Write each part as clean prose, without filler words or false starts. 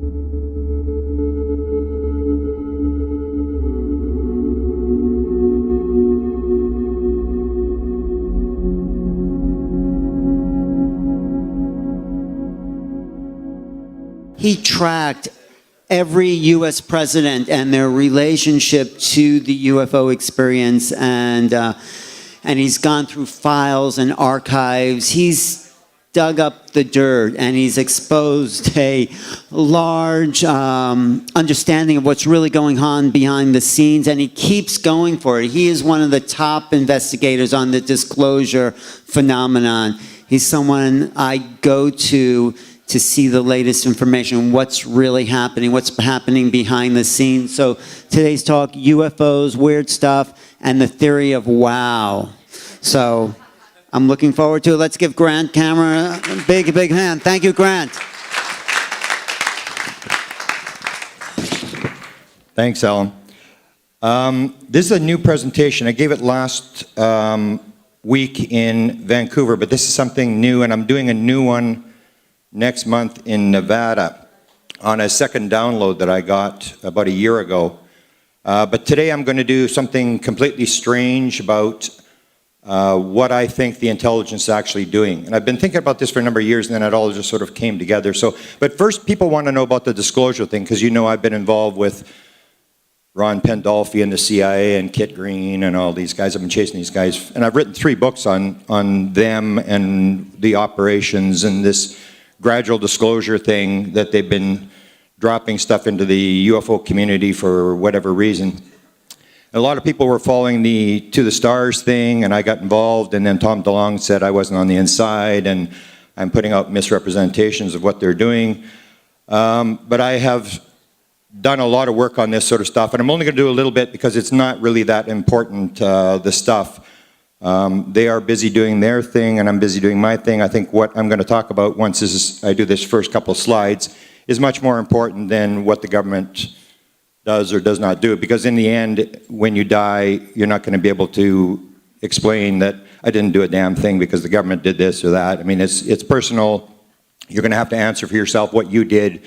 He tracked every U.S. president and their relationship to the UFO experience, and he's gone through files and archives. He's dug up the dirt, and he's exposed a large understanding of what's really going on behind the scenes, and he keeps going for it. He is one of the top investigators on the disclosure phenomenon. He's someone I go to see the latest information, what's really happening, what's happening behind the scenes. So today's talk, UFOs, weird stuff, and the theory of wow. So I'm looking forward to it. Let's give Grant Camera a big, big hand. Thank you, Grant. Thanks, Alan. This is a new presentation. I gave it last week in Vancouver, but this is something new, and I'm doing a new one next month in Nevada on a second download that I got about a year ago. But today I'm going to do something completely strange about what I think the intelligence is actually doing. And I've been thinking about this for a number of years, and then it all just sort of came together. But first, people want to know about the disclosure thing, because you know I've been involved with Ron Pendolfi and the CIA and Kit Green and all these guys. I've been chasing these guys. And I've written 3 books on them and the operations and this gradual disclosure thing that they've been dropping stuff into the UFO community for whatever reason. A lot of people were following the To the Stars thing, and I got involved, and then Tom DeLonge said I wasn't on the inside, and I'm putting out misrepresentations of what they're doing. But I have done a lot of work on this sort of stuff, and I'm only going to do a little bit because it's not really that important, the stuff. They are busy doing their thing, and I'm busy doing my thing. I think what I'm going to talk about once I do this first couple of slides is much more important than what the government does or does not do, because in the end, when you die, you're not going to be able to explain that I didn't do a damn thing because the government did this or that. I mean, it's personal. You're going to have to answer for yourself what you did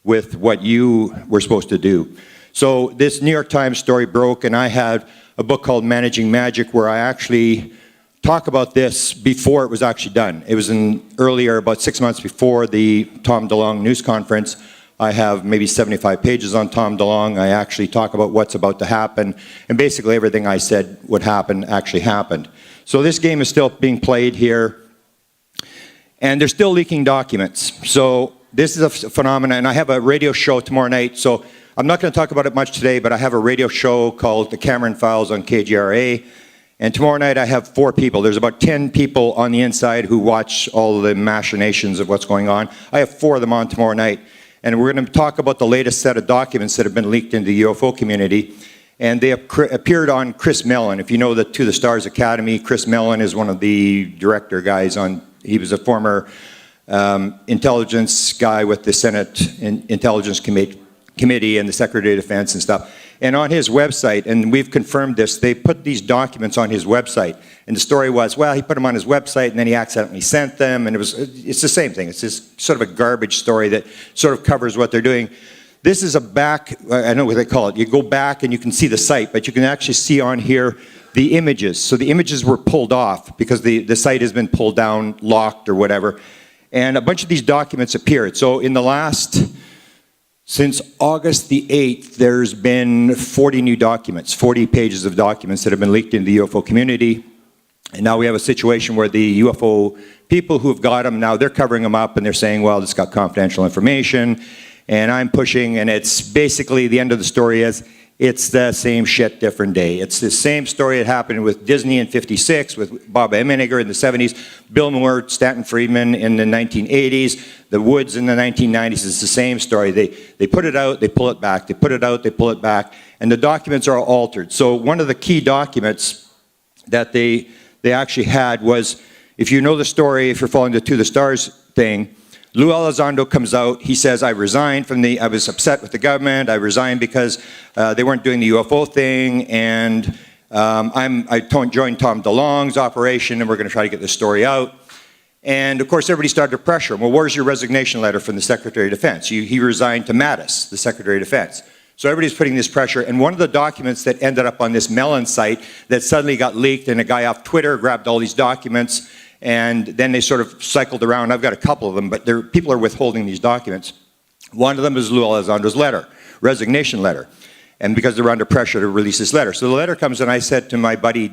with what you were supposed to do. So this New York Times story broke, and I had a book called Managing Magic, where I actually talk about this before it was actually done. It was earlier, about 6 months before the Tom DeLonge news conference. I have maybe 75 pages on Tom DeLonge. I actually talk about what's about to happen, and basically everything I said would happen actually happened. So this game is still being played here, and they're still leaking documents. So this is a phenomenon, and I have a radio show tomorrow night, so I'm not going to talk about it much today, but I have a radio show called The Cameron Files on KGRA, and tomorrow night I have 4 people. There's about 10 people on the inside who watch all the machinations of what's going on. I have 4 of them on tomorrow night, and we're going to talk about the latest set of documents that have been leaked into the UFO community, and they appeared on Chris Mellon. If you know the To the Stars Academy, Chris Mellon is one of the director guys on. He was a former intelligence guy with the Senate Intelligence Committee and the Secretary of Defense and stuff. And on his website, and we've confirmed this, they put these documents on his website. And the story was, well, he put them on his website and then he accidentally sent them, and it's the same thing. It's this sort of a garbage story that sort of covers what they're doing. This is a back, I don't know what they call it. You go back and you can see the site, but you can actually see on here the images. So the images were pulled off because the site has been pulled down, locked or whatever. And a bunch of these documents appeared. So in the since August the 8th, there's been 40 new documents, 40 pages of documents that have been leaked into the UFO community. And now we have a situation where the UFO people who've got them, now they're covering them up and they're saying, well, this got confidential information. And I'm pushing, and it's basically the end of the story is, it's the same shit, different day. It's the same story that happened with Disney in '56, with Bob Emenegger in the '70s, Bill Moore, Stanton Friedman in the 1980s, the Woods in the 1990s. It's the same story. They put it out, they pull it back. They put it out, they pull it back. And the documents are all altered. So one of the key documents that they actually had was, if you know the story, if you're following the To the Stars thing, Lou Elizondo comes out, he says, I resigned from I was upset with the government, I resigned because they weren't doing the UFO thing, and I joined Tom DeLonge's operation, and we're going to try to get this story out. And of course, everybody started to pressure him. Well, where's your resignation letter from the Secretary of Defense? He resigned to Mattis, the Secretary of Defense. So everybody's putting this pressure. And one of the documents that ended up on this Mellon site that suddenly got leaked, and a guy off Twitter grabbed all these documents, and then they sort of cycled around. I've got a couple of them, but people are withholding these documents. One of them is Lou Elizondo's letter, resignation letter. And because they're under pressure to release this letter. So the letter comes, and I said to my buddy,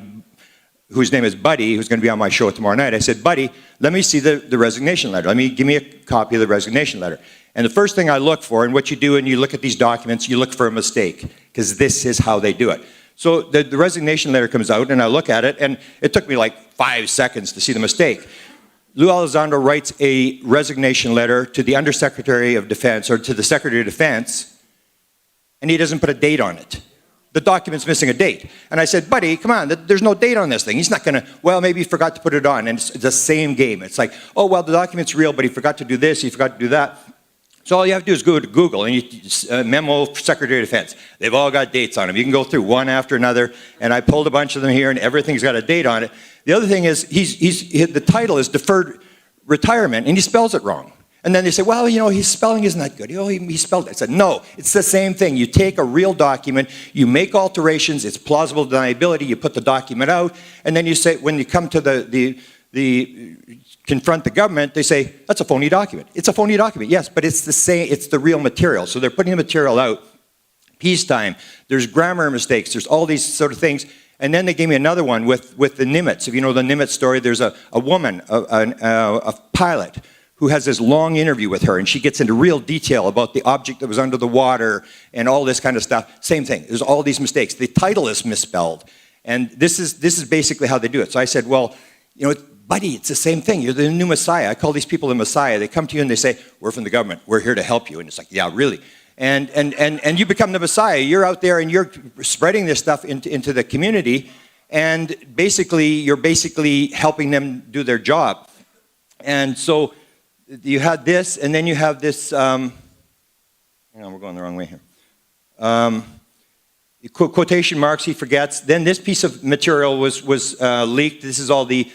whose name is Buddy, who's going to be on my show tomorrow night, I said, Buddy, let me see the resignation letter. Give me a copy of the resignation letter. And the first thing I look for, and what you do when you look at these documents, you look for a mistake, because this is how they do it. So the resignation letter comes out, and I look at it, and it took me like 5 seconds to see the mistake. Lou Elizondo writes a resignation letter to the Undersecretary of Defense, or to the Secretary of Defense, and he doesn't put a date on it. The document's missing a date. And I said, Buddy, come on, there's no date on this thing. He's not going to, well, maybe he forgot to put it on. And it's the same game. It's like, oh, well, the document's real, but he forgot to do this, he forgot to do that. So all you have to do is go to Google, and you memo Secretary of Defense. They've all got dates on them. You can go through one after another, and I pulled a bunch of them here, and everything's got a date on it. The other thing is, the title is Deferred Retirement, and he spells it wrong. And then they say, well, you know, his spelling isn't that good. Oh, he spelled it. I said, no, it's the same thing. You take a real document, you make alterations, it's plausible deniability, you put the document out, and then you say, when you come to confront the government, they say, that's a phony document. It's a phony document, yes, but it's the same, it's the real material. So they're putting the material out. Peacetime, there's grammar mistakes, there's all these sort of things. And then they gave me another one with the Nimitz. If you know the Nimitz story, there's a woman, a pilot, who has this long interview with her, and she gets into real detail about the object that was under the water and all this kind of stuff. Same thing, there's all these mistakes. The title is misspelled, and this is basically how they do it. So I said, well, you know, Buddy, it's the same thing. You're the new Messiah. I call these people the Messiah. They come to you and they say, we're from the government. We're here to help you. And it's like, yeah, really. And you become the Messiah. You're out there and you're spreading this stuff into the community, and you're basically helping them do their job. And so you had this, and then you have this, hang on, we're going the wrong way here. Quotation marks, he forgets. Then this piece of material was leaked. This is all the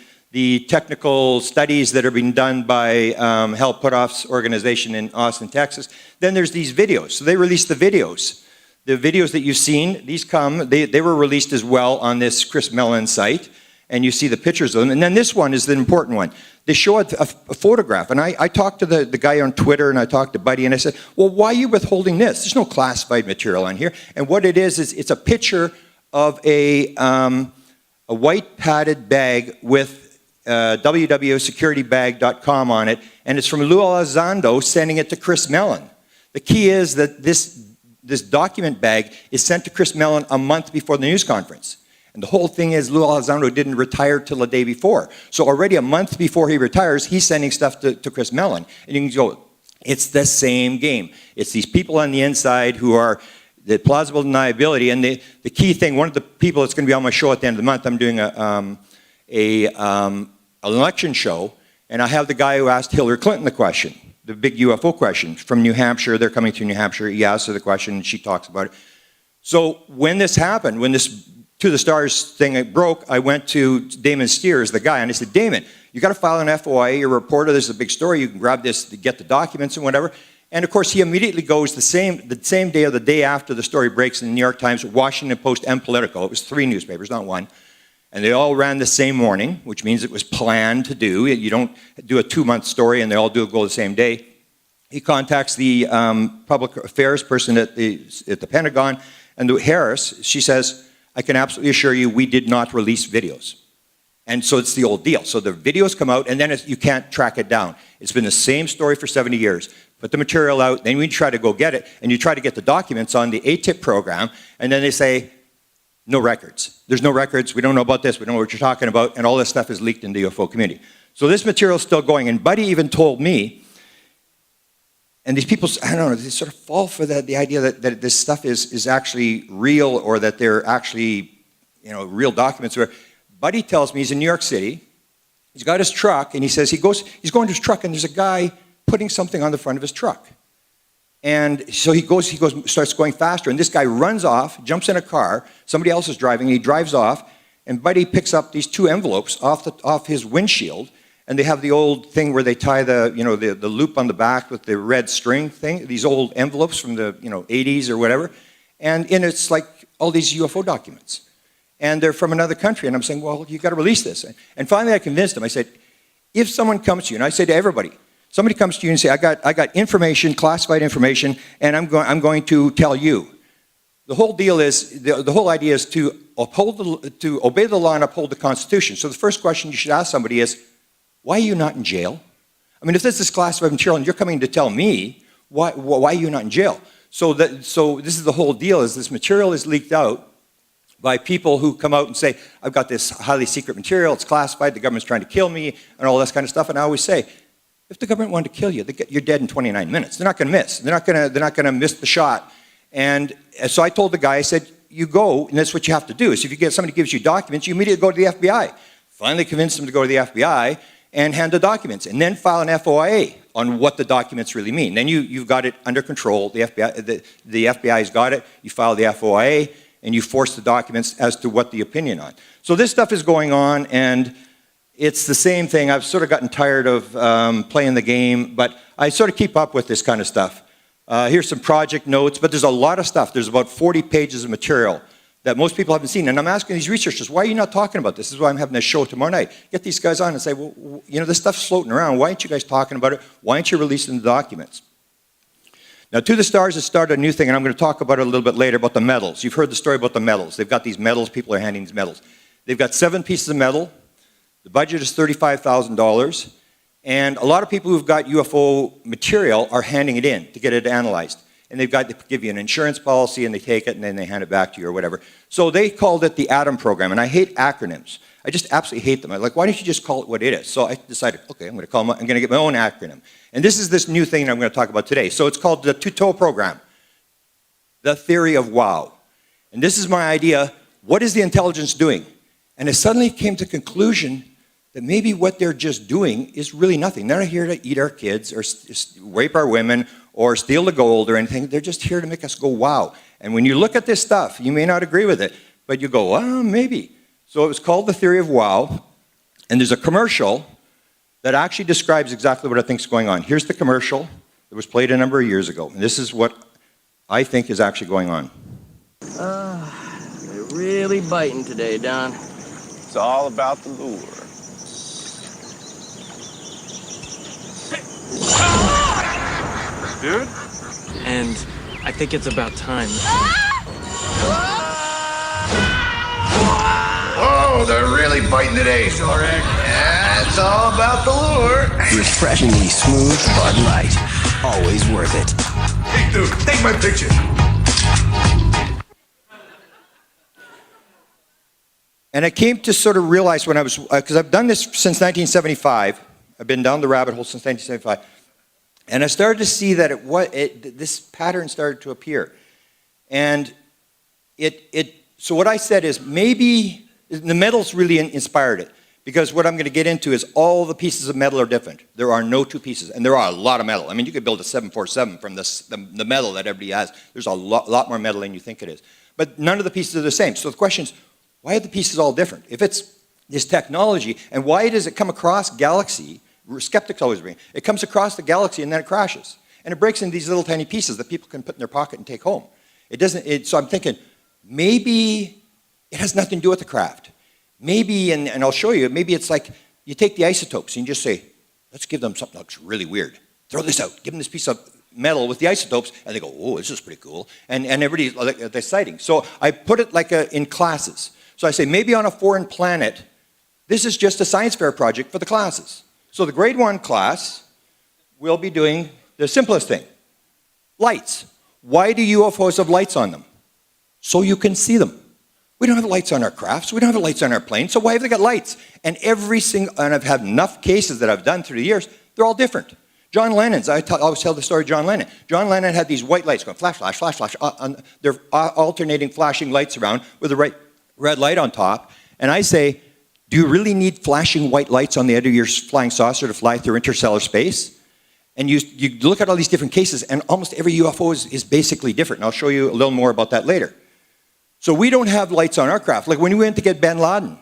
technical studies that are being done by Hal Puthoff's organization in Austin, Texas. Then there's these videos. So they released the videos. The videos that you've seen, they were released as well on this Chris Mellon site. And you see the pictures of them. And then this one is the important one. They show a photograph. And I talked to the guy on Twitter, and I talked to Buddy, and I said, well, why are you withholding this? There's no classified material on here. And what it is it's a picture of a white padded bag with www.securitybag.com on it, and it's from Lou Elizondo sending it to Chris Mellon. The key is that this document bag is sent to Chris Mellon a month before the news conference. And the whole thing is Lou Elizondo didn't retire till the day before. So already a month before he retires, he's sending stuff to Chris Mellon. And you can go, it's the same game. It's these people on the inside who are the plausible deniability. And the key thing, one of the people that's going to be on my show at the end of the month, I'm doing an election show, and I have the guy who asked Hillary Clinton the question, the big UFO question from New Hampshire. They're coming to New Hampshire. He asked her the question, and she talks about it. So when this happened, when this To the Stars thing broke, I went to Damon Steers, the guy, and I said, Damon, you got to file an FOIA, you're a reporter, this is a big story, you can grab this to get the documents and whatever. And of course, he immediately goes the same day or the day after the story breaks in the New York Times, Washington Post, and Politico. It was 3 newspapers, not one. And they all ran the same morning, which means it was planned to do. You don't do a 2-month story and they all go the same day. He contacts the public affairs person at the Pentagon, and Harris, she says, I can absolutely assure you we did not release videos. And so it's the old deal. So the videos come out, and then you can't track it down. It's been the same story for 70 years. Put the material out, then we try to go get it, and you try to get the documents on the ATIP program, and then they say, no records. There's no records, we don't know about this, we don't know what you're talking about, and all this stuff is leaked in the UFO community. So this material is still going, and Buddy even told me, and these people, I don't know, they sort of fall for the idea that this stuff is actually real, or that they're actually, real documents. Buddy tells me he's in New York City, he's got his truck, and he says he's going to his truck, and there's a guy putting something on the front of his truck. And so he starts going faster, and this guy runs off, jumps in a car, somebody else is driving, and he drives off, and Buddy picks up these 2 envelopes off his windshield, and they have the old thing where they tie the, you know, the loop on the back with the red string thing, these old envelopes from the, you know, 80s or whatever, and it's like all these UFO documents. And they're from another country, and I'm saying, well, you got to release this. And finally I convinced them. I said, if someone comes to you, and I say to everybody, somebody comes to you and say, I got information, classified information, and I'm going to tell you. The whole deal is, the whole idea is to obey the law and uphold the Constitution. So the first question you should ask somebody is, why are you not in jail? I mean, if this is classified material and you're coming to tell me, why are you not in jail? So this is the whole deal, is this material is leaked out by people who come out and say, I've got this highly secret material, it's classified, the government's trying to kill me, and all this kind of stuff. And I always say, if the government wanted to kill you, you're dead in 29 minutes. They're not going to miss. They're not going to miss the shot. And so I told the guy, I said, you go, and that's what you have to do, is if you get somebody gives you documents, you immediately go to the FBI. Finally convinced them to go to the FBI and hand the documents, and then file an FOIA on what the documents really mean. Then you've got it under control. The FBI's got it. You file the FOIA, and you force the documents as to what the opinion on. So this stuff is going on, and it's the same thing. I've sort of gotten tired of playing the game, but I sort of keep up with this kind of stuff. Here's some project notes, but there's a lot of stuff. There's about 40 pages of material that most people haven't seen. And I'm asking these researchers, why are you not talking about this? This is why I'm having this show tomorrow night. Get these guys on and say, well, you know, this stuff's floating around. Why aren't you guys talking about it? Why aren't you releasing the documents? Now, To the Stars has started a new thing, and I'm going to talk about it a little bit later, about the medals. You've heard the story about the medals. They've got these medals. People are handing these medals. They've got 7 pieces of metal. The budget is $35,000. And a lot of people who've got UFO material are handing it in to get it analyzed. And they've got to give you an insurance policy, and they take it, and then they hand it back to you or whatever. So they called it the ATOM program, and I hate acronyms. I just absolutely hate them. I'm like, why don't you just call it what it is? So I decided, okay, I'm going to get my own acronym. And this is this new thing that I'm going to talk about today. So it's called the TUTO program, the theory of wow. And this is my idea. What is the intelligence doing? And I suddenly came to the conclusion that maybe what they're just doing is really nothing. They're not here to eat our kids or rape our women or steal the gold or anything. They're just here to make us go wow. And when you look at this stuff, you may not agree with it, but you go, well, maybe. So it was called the theory of wow. And there's a commercial that actually describes exactly what I think is going on. Here's the commercial that was played a number of years ago. And this is what I think is actually going on. They're really biting today, Don. It's all about the lure. Dude? And I think it's about time. Oh, they're really biting today, Sorek. Yeah, it's all about the lure. Refreshingly smooth Bud Light. Always worth it. Hey, dude, take my picture. And I came to sort of realize when I was, because I've done this since 1975. I've been down the rabbit hole since 1975. And I started to see that this pattern started to appear. And so what I said is maybe the metals really inspired it. Because what I'm going to get into is all the pieces of metal are different. There are no two pieces. And there are a lot of metal. I mean, you could build a 747 from the metal that everybody has. There's a lot more metal than you think it is. But none of the pieces are the same. So the question is, why are the pieces all different? If it's this technology, and why does it come across galaxy? Skeptics always bring it comes across the galaxy and then it crashes. And it breaks into these little tiny pieces that people can put in their pocket and take home. So I'm thinking, maybe it has nothing to do with the craft. Maybe, and I'll show you, maybe it's like you take the isotopes and you just say, let's give them something that looks really weird. Throw this out, give them this piece of metal with the isotopes, and they go, oh, this is pretty cool. And everybody's like, they're sighting. So I put it like in classes. So I say, maybe on a foreign planet, this is just a science fair project for the classes. So the grade 1 class will be doing the simplest thing. Lights. Why do UFOs have lights on them? So you can see them. We don't have lights on our crafts. We don't have lights on our planes. So why have they got lights? And and I've had enough cases that I've done through the years, they're all different. John Lennon's, I always tell the story of John Lennon. John Lennon had these white lights going flash, flash, flash, flash. They're alternating flashing lights around with a red light on top. And I say, do you really need flashing white lights on the edge of your flying saucer to fly through interstellar space? And you look at all these different cases, and almost every UFO is basically different. And I'll show you a little more about that later. So we don't have lights on our craft. Like when we went to get bin Laden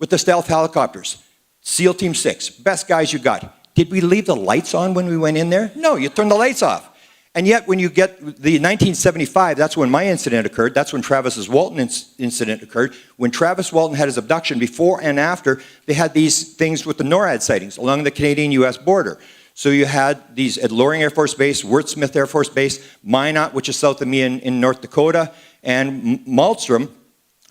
with the stealth helicopters, SEAL Team 6, best guys you got. Did we leave the lights on when we went in there? No, you turned the lights off. And yet when you get the 1975, that's when my incident occurred. That's when Travis Walton incident occurred. When Travis Walton had his abduction, before and after, they had these things with the NORAD sightings along the Canadian-US border. So you had these at Loring Air Force Base, Wordsmith Air Force Base, Minot, which is south of me in North Dakota, and Malmstrom.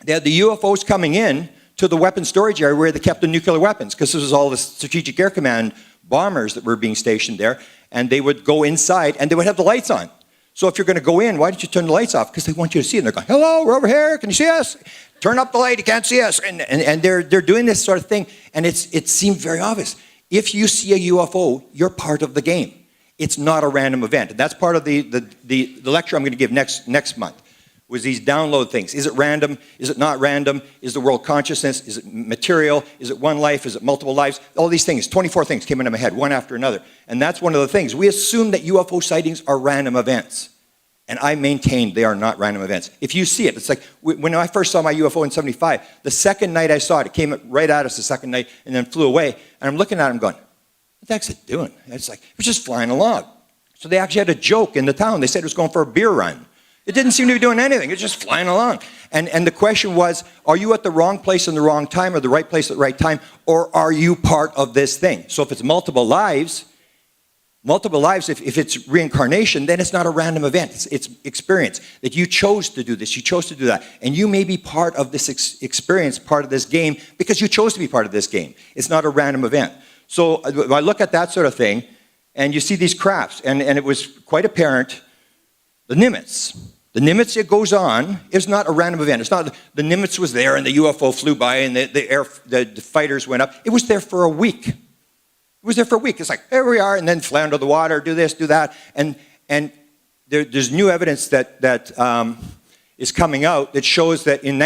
They had the UFOs coming in to the weapons storage area where they kept the nuclear weapons, because this was all the Strategic Air Command bombers that were being stationed there, and they would go inside and they would have the lights on. So if you're going to go in, why don't you turn the lights off? Because they want you to see them. They're going, hello, we're over here, can you see us? Turn up the light, you can't see us. And they're doing this sort of thing, and it seemed very obvious. If you see a UFO, you're part of the game. It's not a random event. And that's part of the lecture I'm going to give next month, was these download things. Is it random? Is it not random? Is the world consciousness? Is it material? Is it one life? Is it multiple lives? All these things, 24 things came into my head, one after another. And that's one of the things. We assume that UFO sightings are random events. And I maintain they are not random events. If you see it, it's like when I first saw my UFO in '75, the second night I saw it, it came right at us the second night and then flew away. And I'm looking at it, I'm going, what the heck's it doing? And it's like, it was just flying along. So they actually had a joke in the town. They said it was going for a beer run. It didn't seem to be doing anything. It was just flying along. And the question was, are you at the wrong place in the wrong time, or the right place at the right time, or are you part of this thing? So if it's multiple lives, if it's reincarnation, then it's not a random event. It's experience. That you chose to do this, you chose to do that. And you may be part of this experience, part of this game, because you chose to be part of this game. It's not a random event. So I look at that sort of thing, and you see these crafts, and it was quite apparent. The Nimitz. The Nimitz, it goes on, is not a random event. It's not the Nimitz was there and the UFO flew by and the fighters went up. It was there for a week. It was there for a week. It's like, there we are, and then fly under the water, do this, do that. And there's new evidence that is coming out that shows that in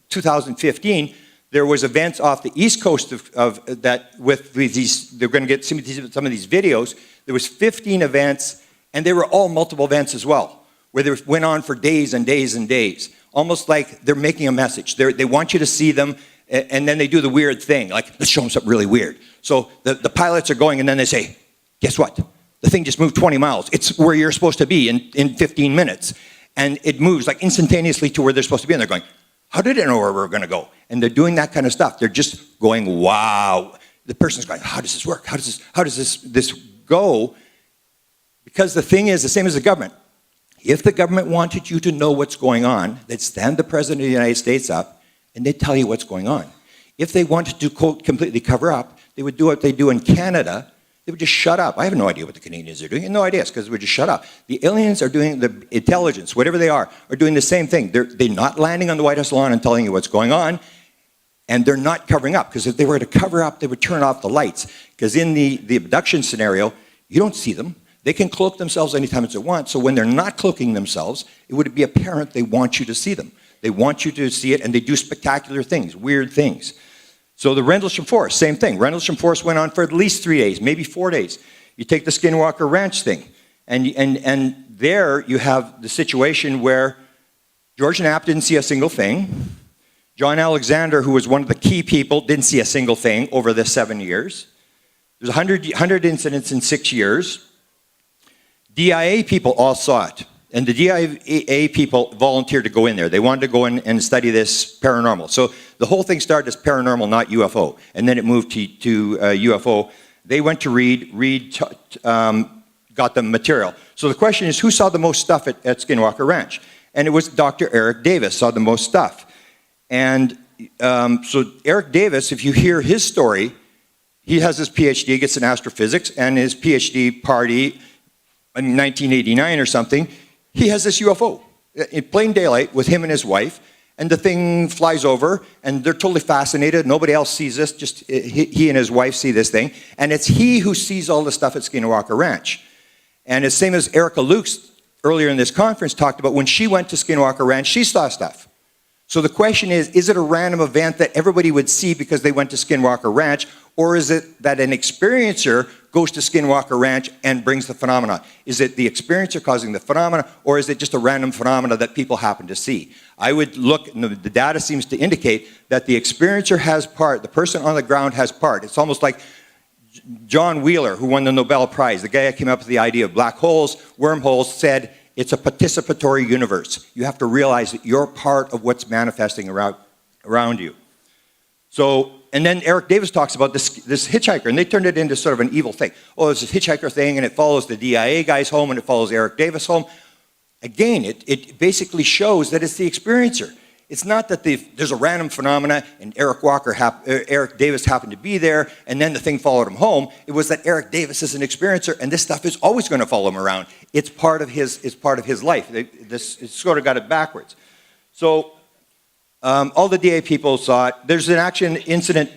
2015, there was events off the east coast of that with these, they're going to get some of these videos. There was 15 events, and they were all multiple events as well, where they went on for days and days and days, almost like they're making a message. They want you to see them, and then they do the weird thing, like, let's show them something really weird. So the pilots are going, and then they say, guess what? The thing just moved 20 miles. It's where you're supposed to be in 15 minutes. And it moves like instantaneously to where they're supposed to be, and they're going, how did it know where we're going to go? And they're doing that kind of stuff. They're just going, wow. The person's going, how does this work? How does this go? Because the thing is, the same as the government. If the government wanted you to know what's going on, they'd stand the President of the United States up and they'd tell you what's going on. If they wanted to, quote, completely cover up, they would do what they do in Canada. They would just shut up. I have no idea what the Canadians are doing. I have no idea, because they would just shut up. The aliens are doing, the intelligence, whatever they are doing the same thing. They're not landing on the White House lawn and telling you what's going on, and they're not covering up, because if they were to cover up, they would turn off the lights. Because in the abduction scenario, you don't see them. They can cloak themselves anytime they want, so when they're not cloaking themselves, it would be apparent they want you to see them. They want you to see it, and they do spectacular things, weird things. So the Rendlesham Forest, same thing. Rendlesham Forest went on for at least 3 days, maybe 4 days. You take the Skinwalker Ranch thing, and there you have the situation where George Knapp didn't see a single thing. John Alexander, who was one of the key people, didn't see a single thing over the 7 years. There's 100 incidents in 6 years. DIA people all saw it. And the DIA people volunteered to go in there. They wanted to go in and study this paranormal. So the whole thing started as paranormal, not UFO. And then it moved to UFO. They went to Reed got the material. So the question is, who saw the most stuff at Skinwalker Ranch? And it was Dr. Eric Davis saw the most stuff. And so Eric Davis, if you hear his story, he has his PhD, gets in astrophysics, and his PhD party in 1989 or something, he has this UFO in plain daylight with him and his wife, and the thing flies over, and they're totally fascinated. Nobody else sees this, just he and his wife see this thing, and it's he who sees all the stuff at Skinwalker Ranch. And it's same as Erica Lukes earlier in this conference talked about when she went to Skinwalker Ranch, she saw stuff. So the question is it a random event that everybody would see because they went to Skinwalker Ranch, or is it that an experiencer goes to Skinwalker Ranch and brings the phenomena? Is it the experiencer causing the phenomena, or is it just a random phenomena that people happen to see? I would look, and the data seems to indicate that the experiencer has part, the person on the ground has part. It's almost like John Wheeler, who won the Nobel Prize, the guy that came up with the idea of black holes, wormholes, said it's a participatory universe. You have to realize that you're part of what's manifesting around you. So, and then Eric Davis talks about this hitchhiker, and they turned it into sort of an evil thing. Oh, it's this hitchhiker thing, and it follows the DIA guys home, and it follows Eric Davis home. Again, it basically shows that it's the experiencer. It's not that there's a random phenomena and Eric Davis happened to be there and then the thing followed him home. It was that Eric Davis is an experiencer and this stuff is always going to follow him around. It's part of his life. It's sort of got it backwards. So all the DA people saw it. There's an action incident.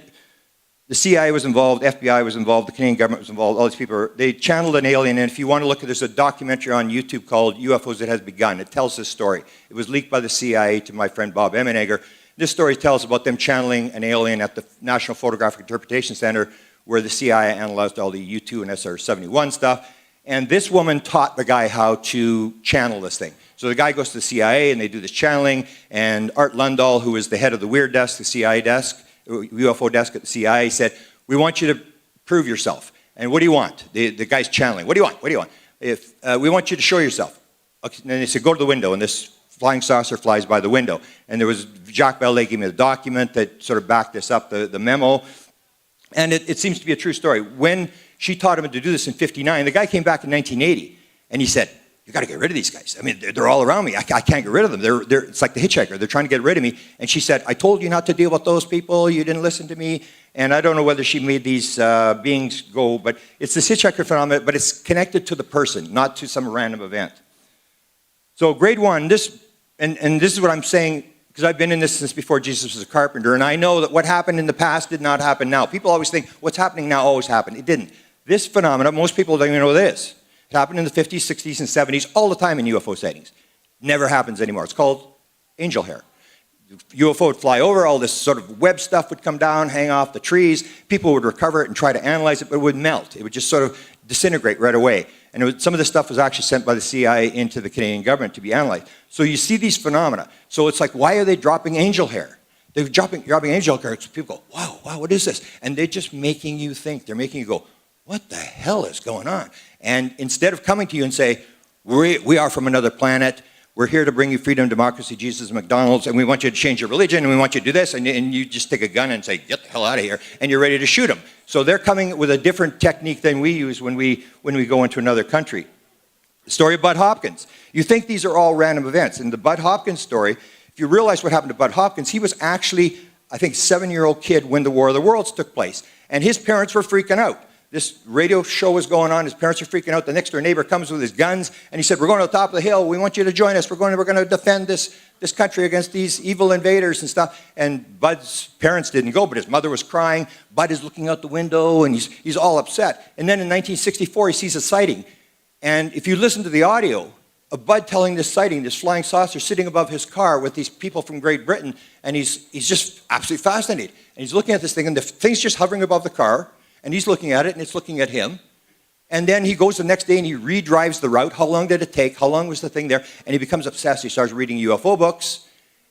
The CIA was involved, FBI was involved, the Canadian government was involved, all these people, they channeled an alien, and if you want to look at, there's a documentary on YouTube called UFOs That Has Begun. It tells this story. It was leaked by the CIA to my friend Bob Emenegger. This story tells about them channeling an alien at the National Photographic Interpretation Center, where the CIA analyzed all the U2 and SR-71 stuff, and this woman taught the guy how to channel this thing. So the guy goes to the CIA, and they do this channeling, and Art Lundahl, who is the head of the Weird Desk, the CIA desk, UFO desk at the CIA, said, we want you to prove yourself. And what do you want? The guy's channeling. What do you want? What do you want? If, we want you to show yourself. Okay, and they said, go to the window. And this flying saucer flies by the window. And there was, Jacques Vallée gave me the document that sort of backed this up, the memo. And it seems to be a true story. When she taught him to do this in '59, the guy came back in 1980. And he said, you got to get rid of these guys. I mean, they're all around me. I can't get rid of them. It's like the hitchhiker. They're trying to get rid of me. And she said, I told you not to deal with those people. You didn't listen to me. And I don't know whether she made these beings go, but it's this hitchhiker phenomenon, but it's connected to the person, not to some random event. So grade one, this is what I'm saying, because I've been in this since before Jesus was a carpenter, and I know that what happened in the past did not happen now. People always think what's happening now always happened. It didn't. This phenomenon, most people don't even know what it is. It happened in the 50s, 60s, and 70s all the time in UFO sightings. Never happens anymore. It's called angel hair. UFO would fly over, all this sort of web stuff would come down, hang off the trees. People would recover it and try to analyze it, but it would melt. It would just sort of disintegrate right away. And some of this stuff was actually sent by the CIA into the Canadian government to be analyzed. So you see these phenomena. So it's like, why are they dropping angel hair? They're dropping angel hair. So people go, wow, what is this? And they're just making you think. They're making you go, what the hell is going on? And instead of coming to you and say, we are from another planet, we're here to bring you freedom, democracy, Jesus, and McDonald's, and we want you to change your religion, and we want you to do this, and you just take a gun and say, get the hell out of here, and you're ready to shoot them. So they're coming with a different technique than we use when we go into another country. The story of Bud Hopkins. You think these are all random events. In the Bud Hopkins story, if you realize what happened to Bud Hopkins, he was actually, I think, 7-year-old kid when the War of the Worlds took place, and his parents were freaking out. This radio show was going on. His parents are freaking out. The next door neighbor comes with his guns, and he said, we're going to the top of the hill. We want you to join us. We're going to defend this country against these evil invaders and stuff. And Bud's parents didn't go, but his mother was crying. Bud is looking out the window, and he's all upset. And then in 1964, he sees a sighting. And if you listen to the audio of Bud telling this sighting, this flying saucer sitting above his car with these people from Great Britain, and he's just absolutely fascinated. And he's looking at this thing, and the thing's just hovering above the car. And he's looking at it, and it's looking at him. And then he goes the next day, and he redrives the route. How long did it take? How long was the thing there? And he becomes obsessed. He starts reading UFO books.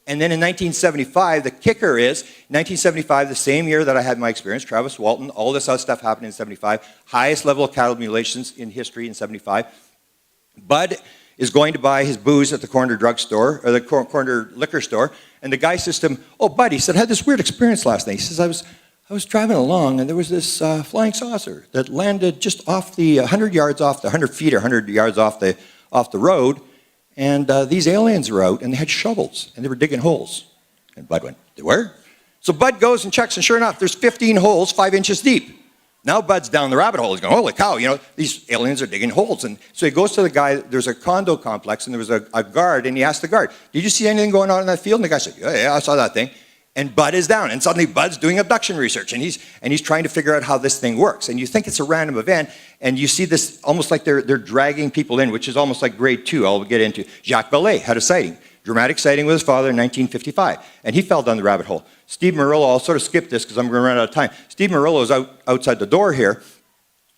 And then in 1975, the kicker is, 1975, the same year that I had my experience, Travis Walton, all this other stuff happened in 75, highest level of cattle mutilations in history in 75. Bud is going to buy his booze at the corner drugstore, or the corner liquor store, and the guy says to him, oh, Bud, he said, I had this weird experience last night. He says, I was driving along, and there was this flying saucer that landed just off the 100 yards off the 100 feet or 100 yards off the road, and these aliens were out, and they had shovels, and they were digging holes. And Bud went, they were? So Bud goes and checks, and sure enough, there's 15 holes 5 inches deep. Now Bud's down the rabbit hole. He's going, holy cow, these aliens are digging holes. And so he goes to the guy, there's a condo complex, and there was a guard, and he asked the guard, did you see anything going on in that field? And the guy said, yeah, I saw that thing. And Bud is down, and suddenly Bud's doing abduction research, and he's trying to figure out how this thing works. And you think it's a random event, and you see this almost like they're dragging people in, which is almost like grade 2, I'll get into. Jacques Vallée had a sighting, dramatic sighting with his father in 1955, and he fell down the rabbit hole. Steve Murillo, I'll sort of skip this because I'm going to run out of time. Steve Murillo is outside the door here.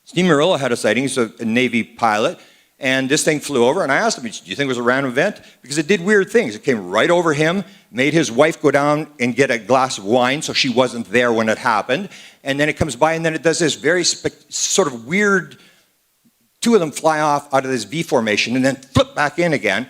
Steve Murillo had a sighting. He's a Navy pilot. And this thing flew over, and I asked him, do you think it was a random event? Because it did weird things. It came right over him, made his wife go down and get a glass of wine so she wasn't there when it happened. And then it comes by, and then it does this very sort of weird, two of them fly off out of this V formation and then flip back in again.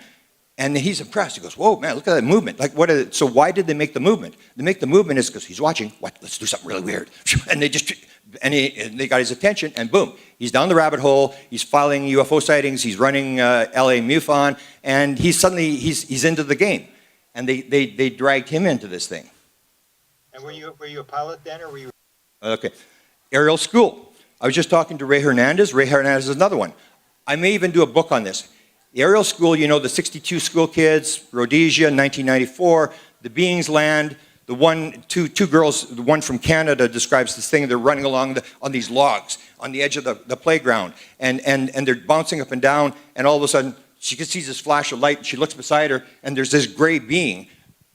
And he's impressed. He goes, whoa, man, look at that movement. Like, what is it? So why did they make the movement? They make the movement is because he's watching. What? Let's do something really weird. And they got his attention, and boom, he's down the rabbit hole. He's filing UFO sightings. He's running LA MUFON, and he's into the game. And they dragged him into this thing. And were you a pilot then, or were you? Okay, aerial school. I was just talking to Ray Hernandez. Ray Hernandez is another one. I may even do a book on this. The aerial school, you know, the 62 school kids, Rhodesia, 1994, the Beings land, two girls, the one from Canada describes this thing, they're running along on these logs on the edge of the playground, and they're bouncing up and down, and all of a sudden, she sees this flash of light, and she looks beside her, and there's this gray being.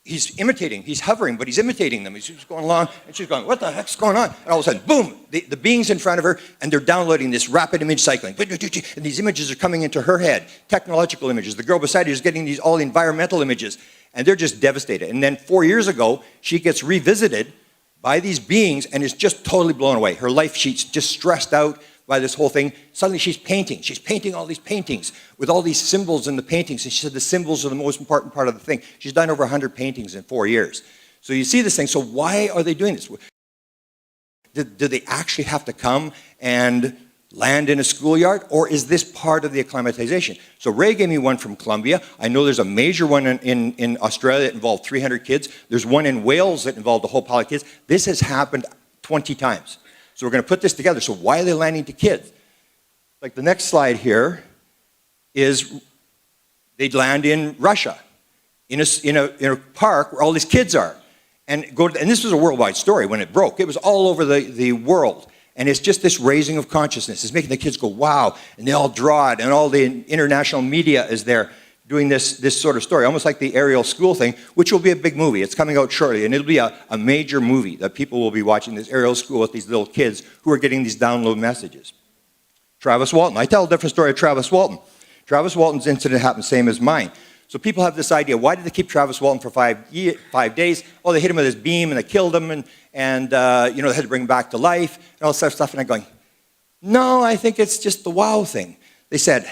He's hovering, but he's imitating them. He's just going along, and she's going, what the heck's going on? And all of a sudden, boom, the being's in front of her, and they're downloading this rapid image cycling. And these images are coming into her head, technological images. The girl beside her is getting all the environmental images, and they're just devastated. And then 4 years ago, she gets revisited by these beings, and is just totally blown away. Her life, she's just stressed out by this whole thing. Suddenly she's painting. She's painting all these paintings with all these symbols in the paintings. And she said the symbols are the most important part of the thing. She's done over 100 paintings in 4 years. So you see this thing. So why are they doing this? Do they actually have to come and land in a schoolyard? Or is this part of the acclimatization? So Ray gave me one from Colombia. I know there's a major one in Australia that involved 300 kids. There's one in Wales that involved a whole pile of kids. This has happened 20 times. So we're going to put this together. So why are they landing to kids? Like the next slide here is they'd land in Russia, in a park where all these kids are. And this was a worldwide story when it broke. It was all over the world. And it's just this raising of consciousness. It's making the kids go, wow, and they all draw it, and all the international media is there doing this sort of story, almost like the aerial school thing, which will be a big movie. It's coming out shortly, and it'll be a major movie that people will be watching, this aerial school with these little kids who are getting these download messages. Travis Walton. I tell a different story of Travis Walton. Travis Walton's incident happened same as mine. So people have this idea, why did they keep Travis Walton for 5 days? Oh, they hit him with his beam, and they killed him, and you know, they had to bring him back to life, and all this stuff. And I'm going, no, I think it's just the wow thing. They said,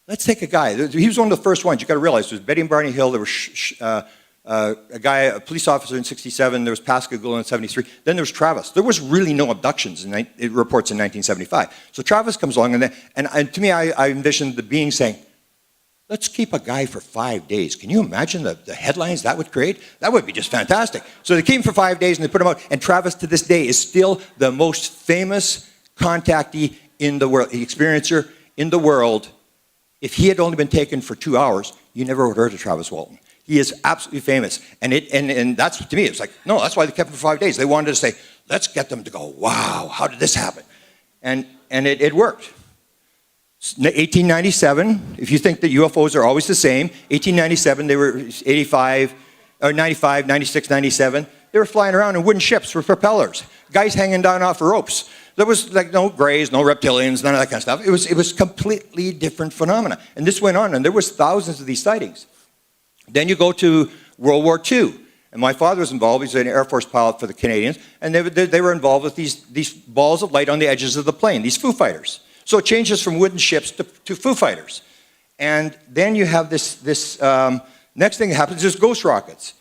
let's take a guy. He was one of the first ones. You got to realize there was Betty and Barney Hill. There was a guy, a police officer in '67. There was Pascagoula in '73. Then there was Travis. There was really no abductions in reports in 1975. So Travis comes along, and to me, I envisioned the being saying, let's keep a guy for 5 days. Can you imagine the headlines that would create? That would be just fantastic. So they keep him for 5 days, and they put him out. And Travis, to this day, is still the most famous contactee in the world, experiencer in the world. If he had only been taken for 2 hours, you never would have heard of Travis Walton. He is absolutely famous. And that's, to me, it's like, no, that's why they kept him for 5 days. They wanted to say, let's get them to go, wow, how did this happen? And it worked. 1897, if you think that UFOs are always the same, 1897, they were 85, or 95, 96, 97. They were flying around in wooden ships with propellers, guys hanging down off of ropes. There was like no grays, no reptilians, none of that kind of stuff. It was completely different phenomena. And this went on, and there was thousands of these sightings. Then you go to World War II, and my father was involved. He's an Air Force pilot for the Canadians, and they were involved with these balls of light on the edges of the plane, these Foo Fighters. So it changes from wooden ships to Foo Fighters. And then you have this next thing that happens is ghost rockets.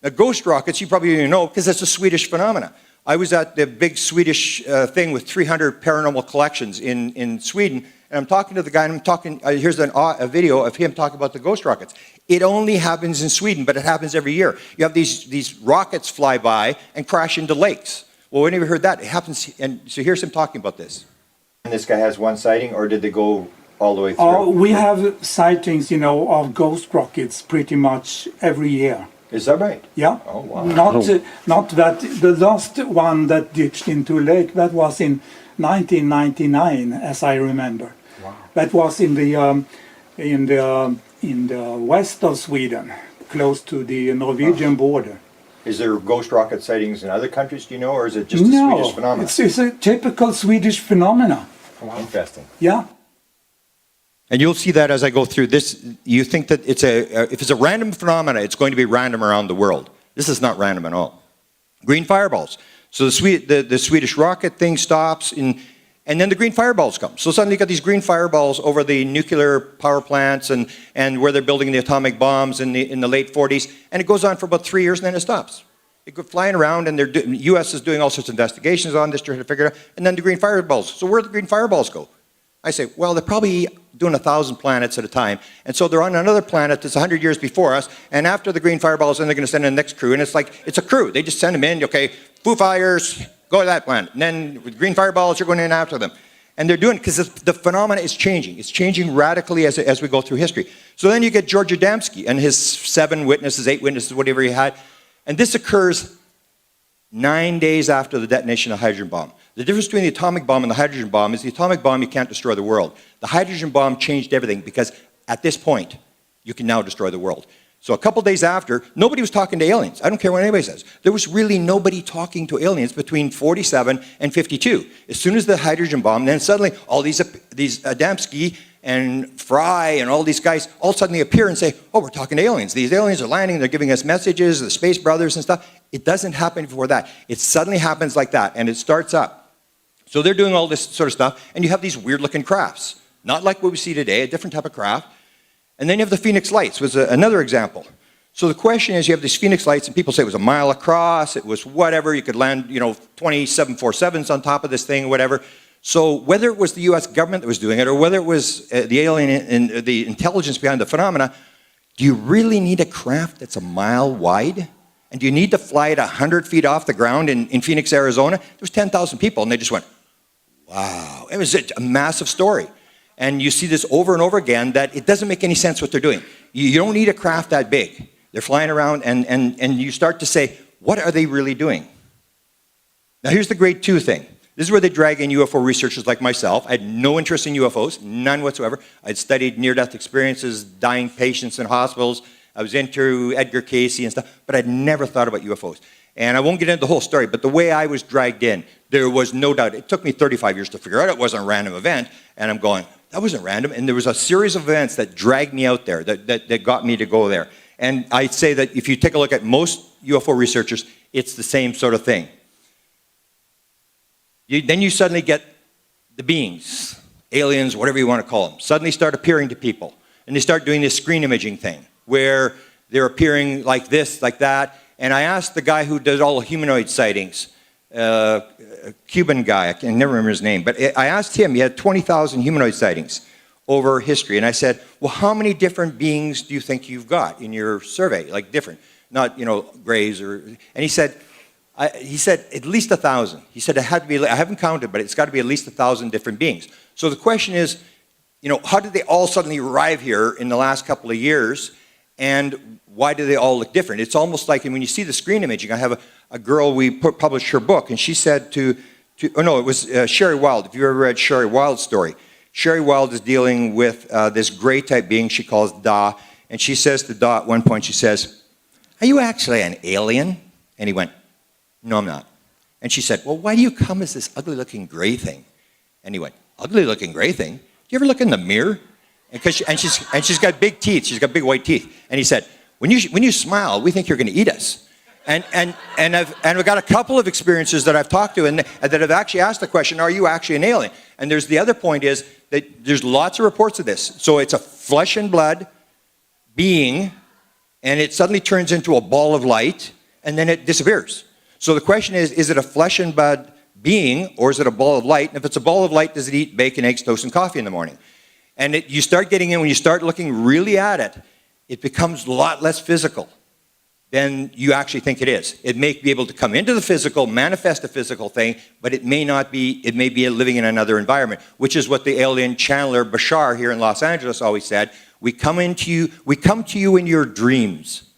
Now, ghost rockets, you probably didn't know, because that's a Swedish phenomena. I was at the big Swedish thing with 300 paranormal collections in Sweden, and I'm talking to the guy, and I'm talking, here's a video of him talking about the ghost rockets. It only happens in Sweden, but it happens every year. You have these rockets fly by and crash into lakes. Well, when have you heard that? It happens, and so here's him talking about this. And this guy has one sighting, or did they go all the way through? We have sightings, you know, of ghost rockets pretty much every year. Is that right? Yeah. Oh, wow. Not that the last one that ditched into a lake, that was in 1999, as I remember. Wow. That was in the west of Sweden, close to the Norwegian border. Is there ghost rocket sightings in other countries, do you know, or is it just a Swedish phenomenon? It's a typical Swedish phenomena. Interesting. Yeah. And you'll see that as I go through this. You think that if it's a random phenomena, it's going to be random around the world. This is not random at all. Green fireballs. So the Swedish rocket thing stops, and then the green fireballs come. So suddenly you got these green fireballs over the nuclear power plants and where they're building the atomic bombs in the late 40s, and it goes on for about 3 years, and then it stops. They go flying around, and the U.S. is doing all sorts of investigations on this, trying to figure it out, and then the green fireballs. So where do the green fireballs go? I say, well, they're probably doing 1,000 planets at a time, and so they're on another planet that's 100 years before us, and after the green fireballs, then they're going to send in the next crew, and it's like, it's a crew. They just send them in, okay, Foo Fires, go to that planet, and then with green fireballs, you're going in after them. And they're doing it because the phenomena is changing. It's changing radically as we go through history. So then you get George Adamski and his 7 witnesses, 8 witnesses, whatever he had, and this occurs 9 days after the detonation of the hydrogen bomb. The difference between the atomic bomb and the hydrogen bomb is the atomic bomb, you can't destroy the world. The hydrogen bomb changed everything because at this point, you can now destroy the world. So a couple days after, nobody was talking to aliens. I don't care what anybody says. There was really nobody talking to aliens between 47 and 52. As soon as the hydrogen bomb, then suddenly all these Adamski and Fry and all these guys all suddenly appear and say, oh, we're talking to aliens. These aliens are landing, they're giving us messages, the Space Brothers and stuff. It doesn't happen before that. It suddenly happens like that, and it starts up. So they're doing all this sort of stuff, and you have these weird-looking crafts. Not like what we see today, a different type of craft. And then you have the Phoenix Lights, was another example. So the question is, you have these Phoenix Lights, and people say it was a mile across, it was whatever, you could land, 20 747s on top of this thing, whatever. So whether it was the US government that was doing it, or whether it was the alien and the intelligence behind the phenomena, do you really need a craft that's a mile wide? And do you need to fly it 100 feet off the ground in Phoenix, Arizona? There was 10,000 people, and they just went, wow. It was a massive story. And you see this over and over again, that it doesn't make any sense what they're doing. You don't need a craft that big. They're flying around, and you start to say, what are they really doing? Now here's the grade 2 thing. This is where they drag in UFO researchers like myself. I had no interest in UFOs, none whatsoever. I'd studied near-death experiences, dying patients in hospitals. I was into Edgar Cayce and stuff, but I'd never thought about UFOs. And I won't get into the whole story, but the way I was dragged in, there was no doubt. It took me 35 years to figure out it wasn't a random event, and I'm going, that wasn't random. And there was a series of events that dragged me out there, that got me to go there. And I'd say that if you take a look at most UFO researchers, it's the same sort of thing. Then you suddenly get the beings, aliens, whatever you want to call them, suddenly start appearing to people. And they start doing this screen imaging thing, where they're appearing like this, like that. And I asked the guy who does all the humanoid sightings, a Cuban guy, I can never remember his name, but I asked him, he had 20,000 humanoid sightings over history. And I said, well, how many different beings do you think you've got in your survey? Like different, not, grays or, and he said, at least 1,000. He said, it had to be, I haven't counted, but it's got to be at least 1,000 different beings. So the question is, how did they all suddenly arrive here in the last couple of years? And why do they all look different? It's almost like, and when you see the screen imaging, I have a girl, we published her book, and she said it was Sherry Wild. If you ever read Sherry Wild's story, Sherry Wild is dealing with this gray type being she calls Da, and she says to Da at one point, she says, are you actually an alien? And he went, no, I'm not. And she said, well, why do you come as this ugly looking gray thing? And he went, ugly looking gray thing? Do you ever look in the mirror? And she's got big teeth. She's got big white teeth. And he said, when you smile, we think you're going to eat us. And I've got a couple of experiences that I've talked to and that have actually asked the question, are you actually an alien? And there's the other point is that there's lots of reports of this. So it's a flesh and blood being, and it suddenly turns into a ball of light, and then it disappears. So the question is it a flesh and blood being, or is it a ball of light? And if it's a ball of light, does it eat bacon, eggs, toast, and coffee in the morning? And you start getting in, when you start looking really at it, it becomes a lot less physical than you actually think it is. It may be able to come into the physical, manifest a physical thing, but it may not be, it may be living in another environment, which is what the alien channeler Bashar here in Los Angeles always said. We come to you in your dreams,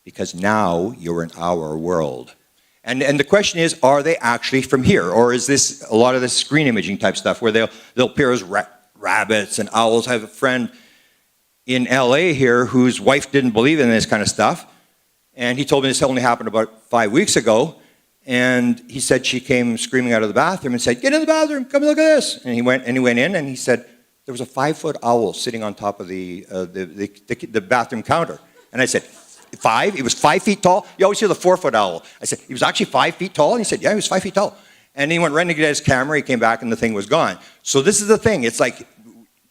because now you're in our world. And the question is, are they actually from here? Or is this a lot of this screen imaging type stuff where they'll appear as rabbits and owls? I have a friend in LA here whose wife didn't believe in this kind of stuff. And he told me this only happened about 5 weeks ago. And he said she came screaming out of the bathroom and said, "Get in the bathroom, come look at this." And he went in and he said, there was a 5-foot owl sitting on top of the bathroom counter. And I said, 5? He was 5 feet tall? You always hear the 4-foot owl. I said, he was actually 5 feet tall? And he said, yeah, he was 5 feet tall. And he went right to get his camera, he came back and the thing was gone. So this is the thing, it's like,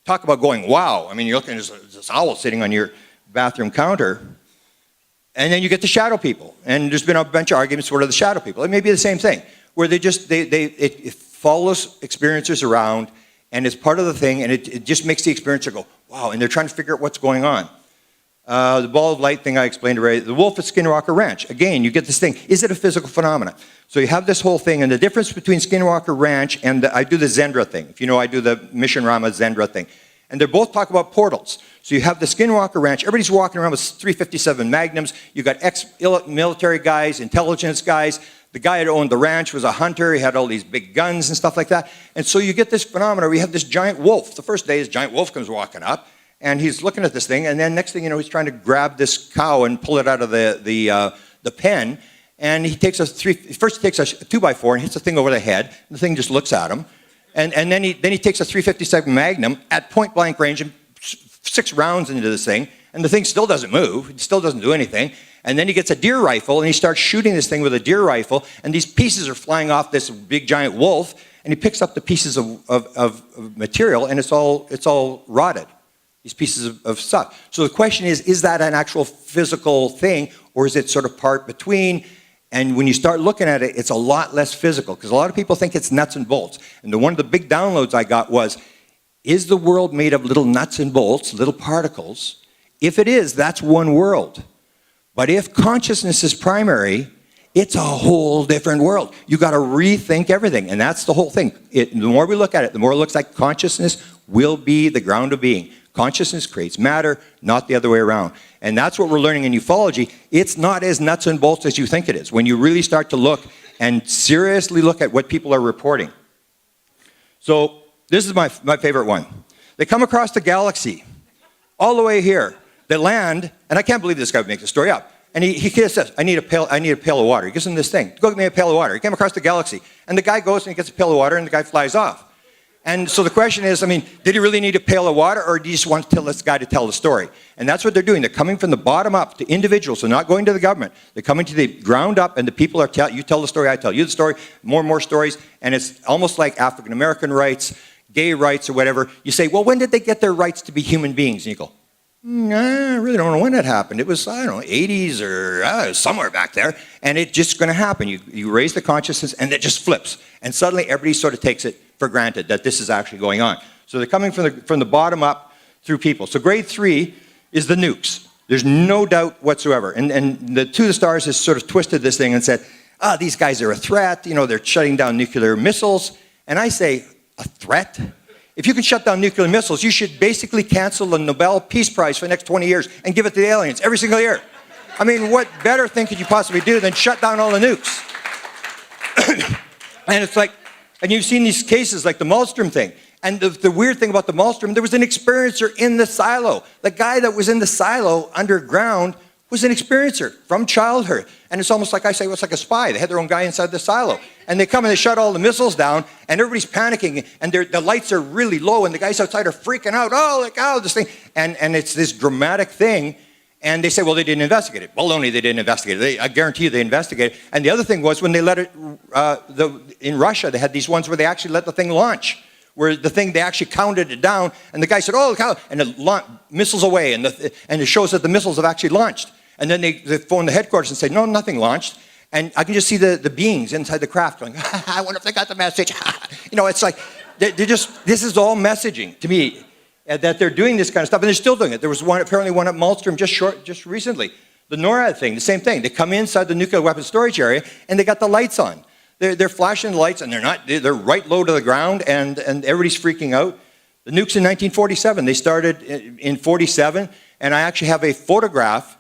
talk about going, wow. I mean, you're looking at this owl sitting on your bathroom counter. And then you get the shadow people. And there's been a bunch of arguments, what are the shadow people? It may be the same thing, where it follows experiencers around, and it's part of the thing, and it just makes the experiencer go, wow, and they're trying to figure out what's going on. The ball of light thing I explained already, the wolf at Skinwalker Ranch. Again, you get this thing, is it a physical phenomenon? So you have this whole thing, and the difference between Skinwalker Ranch and I do the Zendra thing. If you know, I do the Mission Rama Zendra thing. And they're both talk about portals. So you have the Skinwalker Ranch, everybody's walking around with 357 Magnums, you got ex-military guys, intelligence guys, the guy that owned the ranch was a hunter, he had all these big guns and stuff like that. And so you get this phenomenon where you have this giant wolf. The first day, this giant wolf comes walking up, and he's looking at this thing, and then next thing you know, he's trying to grab this cow and pull it out of the pen. And he takes first he takes a 2x4 and hits the thing over the head, and the thing just looks at him. And then he takes a 357 Magnum at point blank range and 6 rounds into this thing, and the thing still doesn't move, it still doesn't do anything. And then he gets a deer rifle and he starts shooting this thing with a deer rifle, and these pieces are flying off this big giant wolf, and he picks up the pieces of material, and it's all rotted, these pieces of stuff. So the question is that an actual physical thing, or is it sort of part between? And when you start looking at it, it's a lot less physical, because a lot of people think it's nuts and bolts. And one of the big downloads I got was, is the world made of little nuts and bolts, little particles? If it is, that's one world. But if consciousness is primary, it's a whole different world. You got to rethink everything, and that's the whole thing. The more we look at it, the more it looks like consciousness will be the ground of being. Consciousness creates matter, not the other way around. And that's what we're learning in ufology. It's not as nuts and bolts as you think it is, when you really start to look and seriously look at what people are reporting. So this is my favorite one. They come across the galaxy, all the way here. They land, and I can't believe this guy would make the story up. And he says, I need a pail of water. He gives him this thing, go get me a pail of water. He came across the galaxy. And the guy goes and he gets a pail of water, and the guy flies off. And so the question is, I mean, did he really need a pail of water, or do you just want to tell this guy to tell the story? And that's what they're doing. They're coming from the bottom up to individuals, so not going to the government. They're coming to the ground up, and the people are you tell the story, I tell you the story, more and more stories, and it's almost like African American rights, gay rights, or whatever. You say, well, when did they get their rights to be human beings? And you go, I really don't know when that happened. It was, I don't know, 80s or somewhere back there, and it's just going to happen. You raise the consciousness, and it just flips. And suddenly, everybody sort of takes it for granted that this is actually going on. So they're coming from the bottom up through people. So grade 3 is the nukes. There's no doubt whatsoever. And the To the Stars has sort of twisted this thing and said, these guys are a threat. You know, they're shutting down nuclear missiles. And I say, a threat? If you can shut down nuclear missiles, you should basically cancel the Nobel Peace Prize for the next 20 years and give it to the aliens every single year. I mean, what better thing could you possibly do than shut down all the nukes? And it's like, and you've seen these cases like the Malmstrom thing. And the weird thing about the Malmstrom, there was an experiencer in the silo. The guy that was in the silo underground was an experiencer from childhood. And it's almost like I say, it's like a spy. They had their own guy inside the silo. And they come and they shut all the missiles down, and everybody's panicking, and the lights are really low, and the guys outside are freaking out. This thing. And it's this dramatic thing. And they say, well, they didn't investigate it. Well, only they didn't investigate it. I guarantee you they investigated it. And the other thing was when they let it, in Russia, they had these ones where they actually let the thing launch, where the thing, they actually counted it down, and the guy said, oh, cow, and it missiles away, and it shows that the missiles have actually launched. And then they phone the headquarters and say, no, nothing launched. And I can just see the beings inside the craft going, I wonder if they got the message. You know, it's like, they're just, this is all messaging to me, that they're doing this kind of stuff, and they're still doing it. There was apparently one at Malmstrom just recently. The NORAD thing, the same thing. They come inside the nuclear weapons storage area, and they got the lights on. They're flashing the lights, and they're right low to the ground, and everybody's freaking out. The nukes in 1947, they started in 47, and I actually have a photograph,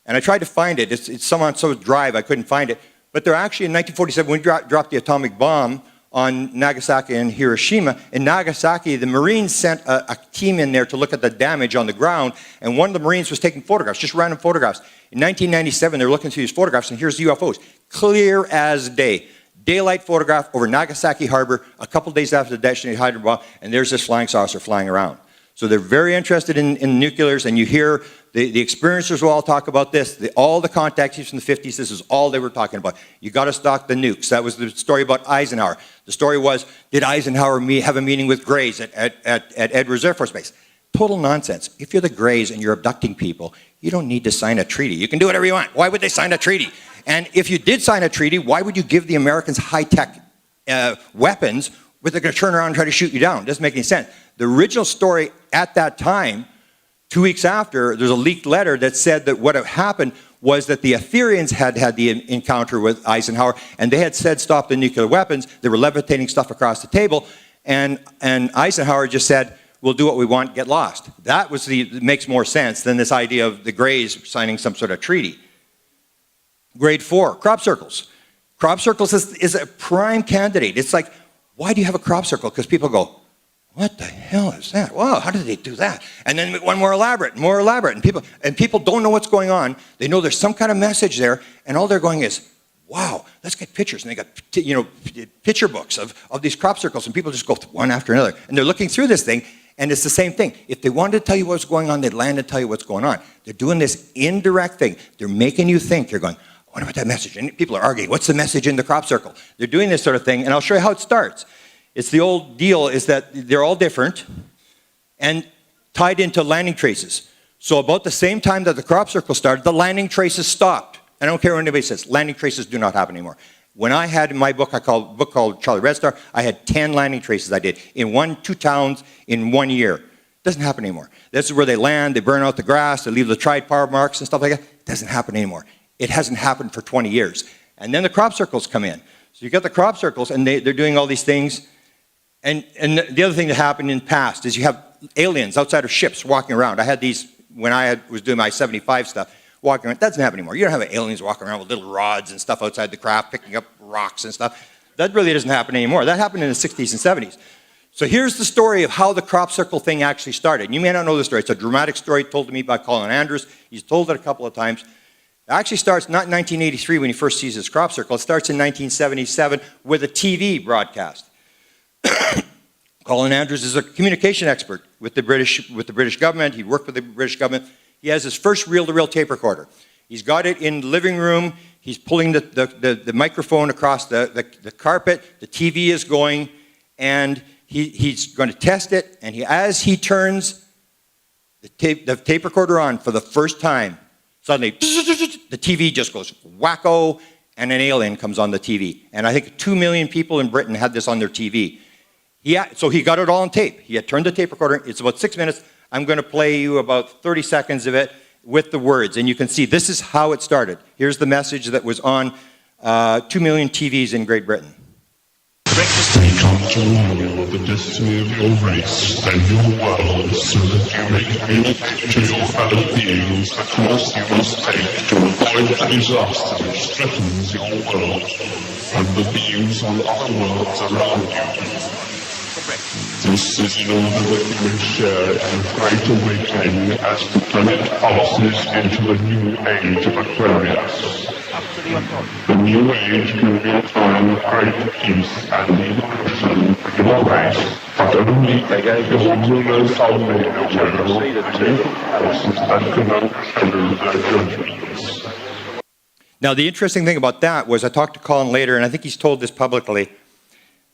and I tried to find it. It's some on some drive, I couldn't find it. But they're actually in 1947, when we dropped the atomic bomb on Nagasaki and Hiroshima. In Nagasaki, the Marines sent a team in there to look at the damage on the ground, and one of the Marines was taking photographs, just random photographs. In 1997, they're looking through these photographs, and here's the UFOs, clear as day. Daylight photograph over Nagasaki Harbor, a couple days after the detonated hydrogen bomb, and there's this flying saucer flying around. So they're very interested in nuclears, and you hear the experiencers will all talk about this. All the contactees from the 50s, this is all they were talking about. You got to stock the nukes. That was the story about Eisenhower. The story was, did Eisenhower have a meeting with Grays at Edwards Air Force Base? Total nonsense. If you're the Grays and you're abducting people, you don't need to sign a treaty. You can do whatever you want. Why would they sign a treaty? And if you did sign a treaty, why would you give the Americans high-tech weapons where they're going to turn around and try to shoot you down? It doesn't make any sense. The original story at that time, 2 weeks after, there's a leaked letter that said that what had happened was that the Aetherians had the encounter with Eisenhower, and they had said stop the nuclear weapons. They were levitating stuff across the table, and Eisenhower just said, we'll do what we want, get lost. That makes more sense than this idea of the Greys signing some sort of treaty. Grade 4, crop circles. Crop circles is a prime candidate. It's like, why do you have a crop circle? Because people go, what the hell is that? Wow, how did they do that? And then one more elaborate, and people don't know what's going on. They know there's some kind of message there, and all they're going is, wow, let's get pictures. And they got, picture books of these crop circles, and people just go one after another. And they're looking through this thing, and it's the same thing. If they wanted to tell you what's going on, they'd land and tell you what's going on. They're doing this indirect thing. They're making you think. You're going, I wonder what that message, and people are arguing, what's the message in the crop circle? They're doing this sort of thing, and I'll show you how it starts. It's the old deal is that they're all different and tied into landing traces. So about the same time that the crop circle started, the landing traces stopped. I don't care what anybody says, landing traces do not happen anymore. When I had in my book, book called Charlie Red Star, I had 10 landing traces I did in 2 towns in 1 year. It doesn't happen anymore. This is where they land, they burn out the grass, they leave the tri-power marks and stuff like that. It doesn't happen anymore. It hasn't happened for 20 years. And then the crop circles come in. So you got the crop circles, and they're doing all these things. And the other thing that happened in the past is you have aliens outside of ships walking around. I had these when I was doing my 75 stuff, walking around. That doesn't happen anymore. You don't have aliens walking around with little rods and stuff outside the craft, picking up rocks and stuff. That really doesn't happen anymore. That happened in the 60s and 70s. So here's the story of how the crop circle thing actually started. And you may not know the story. It's a dramatic story told to me by Colin Andrews. He's told it a couple of times. It actually starts not in 1983 when he first sees his crop circle. It starts in 1977 with a TV broadcast. Colin Andrews is a communication expert with the British government. He worked with the British government. He has his first reel-to-reel tape recorder. He's got it in the living room. He's pulling the microphone across the carpet. The TV is going, and he's going to test it. And as he turns the tape recorder on for the first time, suddenly the TV just goes wacko, and an alien comes on the TV. And I think 2 million people in Britain had this on their TV. So he got it all on tape. He had turned the tape recorder. It's about 6 minutes. I'm going to play you about 30 seconds of it with the words. And you can see this is how it started. Here's the message that was on 2 million TVs in Great Britain. Take control of the destiny of your race and your world so that you may communicate to your fellow beings the course you must take to avoid the disaster which threatens your world and the beings on other worlds around you. This is in order that you may share in the great awakening as the planet passes into the new age of Aquarius. The new age will be a time of great peace and liberation for your race, but only your rulers are made aware of the forces that can overshadow their judgments. Now, the interesting thing about that was I talked to Colin later, and I think he's told this publicly,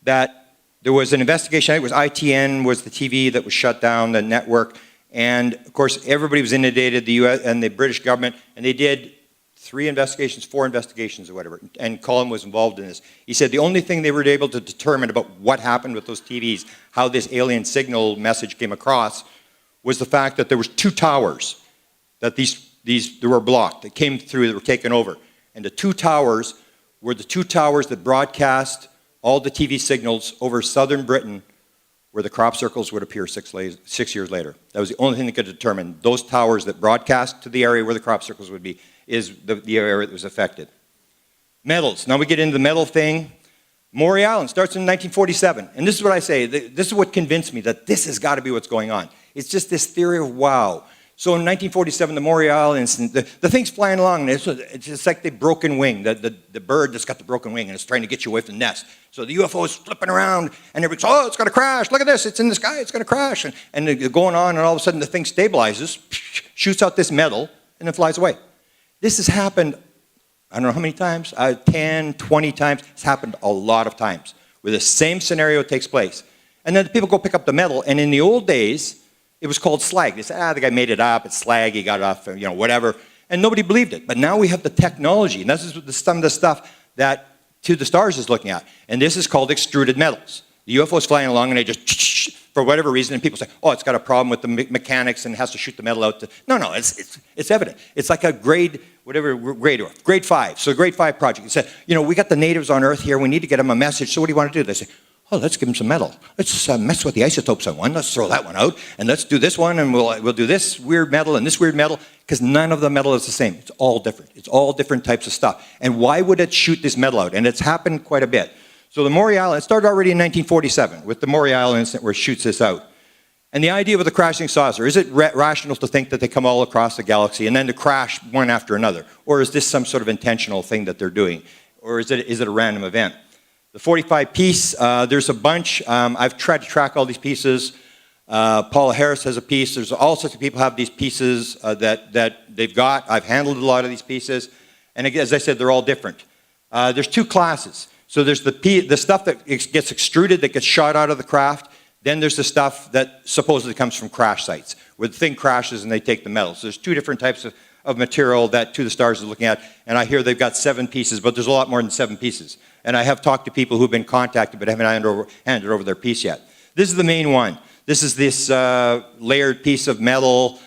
that there was an investigation. I think it was ITN was the TV that was shut down, the network, and of course everybody was inundated, the US and the British government, and they did 4 investigations or whatever, and Colin was involved in this. He said the only thing they were able to determine about what happened with those TVs, how this alien signal message came across, was the fact that there was 2 towers that these were blocked, that came through, that were taken over. And the 2 towers were the 2 towers that broadcast all the TV signals over southern Britain where the crop circles would appear 6 years later. That was the only thing that could determine those towers that broadcast to the area where the crop circles would be is the area that was affected. Metals. Now we get into the metal thing. Maury Island starts in 1947. And this is what I say. This is what convinced me that this has got to be what's going on. It's just this theory of wow. So in 1947, the Maury Island incident, the thing's flying along, and it's just like the broken wing, the bird that's got the broken wing, and it's trying to get you away from the nest. So the UFO is flipping around, and everybody's, oh, it's going to crash. Look at this. It's in the sky. It's going to crash. And they're going on, and all of a sudden the thing stabilizes, shoots out this metal, and then flies away. This has happened, I don't know how many times, 10, 20 times. It's happened a lot of times where the same scenario takes place. And then the people go pick up the metal, and in the old days, it was called slag. They said, the guy made it up, it's slag, he got it off, whatever. And nobody believed it. But now we have the technology, and this is some of the stuff that To the Stars is looking at. And this is called extruded metals. The UFO is flying along, and they just, for whatever reason, and people say, oh, it's got a problem with the mechanics and has to shoot the metal out. No, it's evident. It's like a grade 5. So a grade 5 project. It said, we got the natives on Earth here, we need to get them a message, so what do you want to do? They say, oh, let's give them some metal. Let's mess with the isotopes on one. Let's throw that one out. And let's do this one, and we'll do this weird metal and this weird metal, because none of the metal is the same. It's all different. It's all different types of stuff. And why would it shoot this metal out? And it's happened quite a bit. So the Maury Island, it started already in 1947 with the Maury Island incident where it shoots this out. And the idea with the crashing saucer, is it rational to think that they come all across the galaxy and then to crash one after another? Or is this some sort of intentional thing that they're doing? Or is it a random event? The 45 piece, there's a bunch. I've tried to track all these pieces. Paula Harris has a piece. There's all sorts of people have these pieces that they've got. I've handled a lot of these pieces. And again, as I said, they're all different. There's two classes. So there's the stuff that gets extruded, that gets shot out of the craft. Then there's the stuff that supposedly comes from crash sites, where the thing crashes and they take the metal. So there's two different types of material that To the Stars is looking at. And I hear they've got 7 pieces, but there's a lot more than 7 pieces. And I have talked to people who've been contacted but haven't handed over their piece yet. This is the main one. This is this layered piece of metal,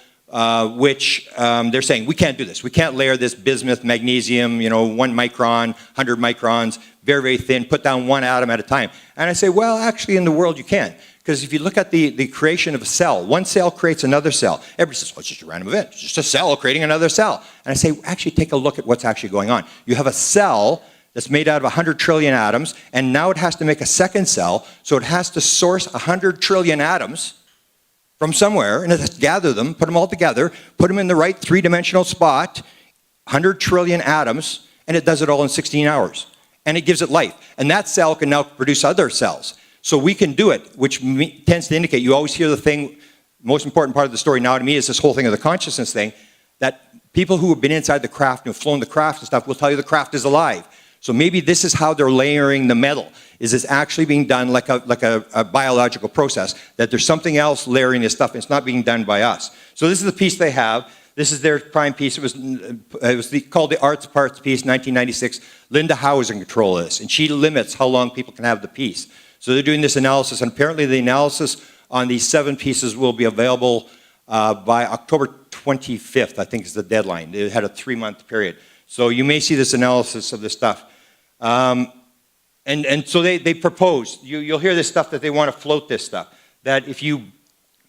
which they're saying, we can't do this. We can't layer this bismuth, magnesium, 1 micron, 100 microns, very, very thin, put down 1 atom at a time. And I say, well, actually in the world you can. Because if you look at the creation of a cell, one cell creates another cell. Everybody says, well, it's just a random event. It's just a cell creating another cell. And I say, actually take a look at what's actually going on. You have a cell that's made out of 100 trillion atoms, and now it has to make a second cell, so it has to source 100 trillion atoms from somewhere, and it has to gather them, put them all together, put them in the right 3-dimensional spot, 100 trillion atoms, and it does it all in 16 hours. And it gives it life. And that cell can now produce other cells. So we can do it, which tends to indicate, you always hear the thing, most important part of the story now to me is this whole thing of the consciousness thing, that people who have been inside the craft and have flown the craft and stuff will tell you the craft is alive. So maybe this is how they're layering the metal. Is this actually being done like a biological process, that there's something else layering this stuff and it's not being done by us. So this is the piece they have. This is their prime piece. It was called the Arts Parts piece, 1996. Linda Howe is in control of this, and she limits how long people can have the piece. So they're doing this analysis, and apparently the analysis on these 7 pieces will be available by October 25th, I think is the deadline. They had a 3-month period. So you may see this analysis of this stuff. And so they proposed, you'll hear this stuff that they want to float this stuff, that if you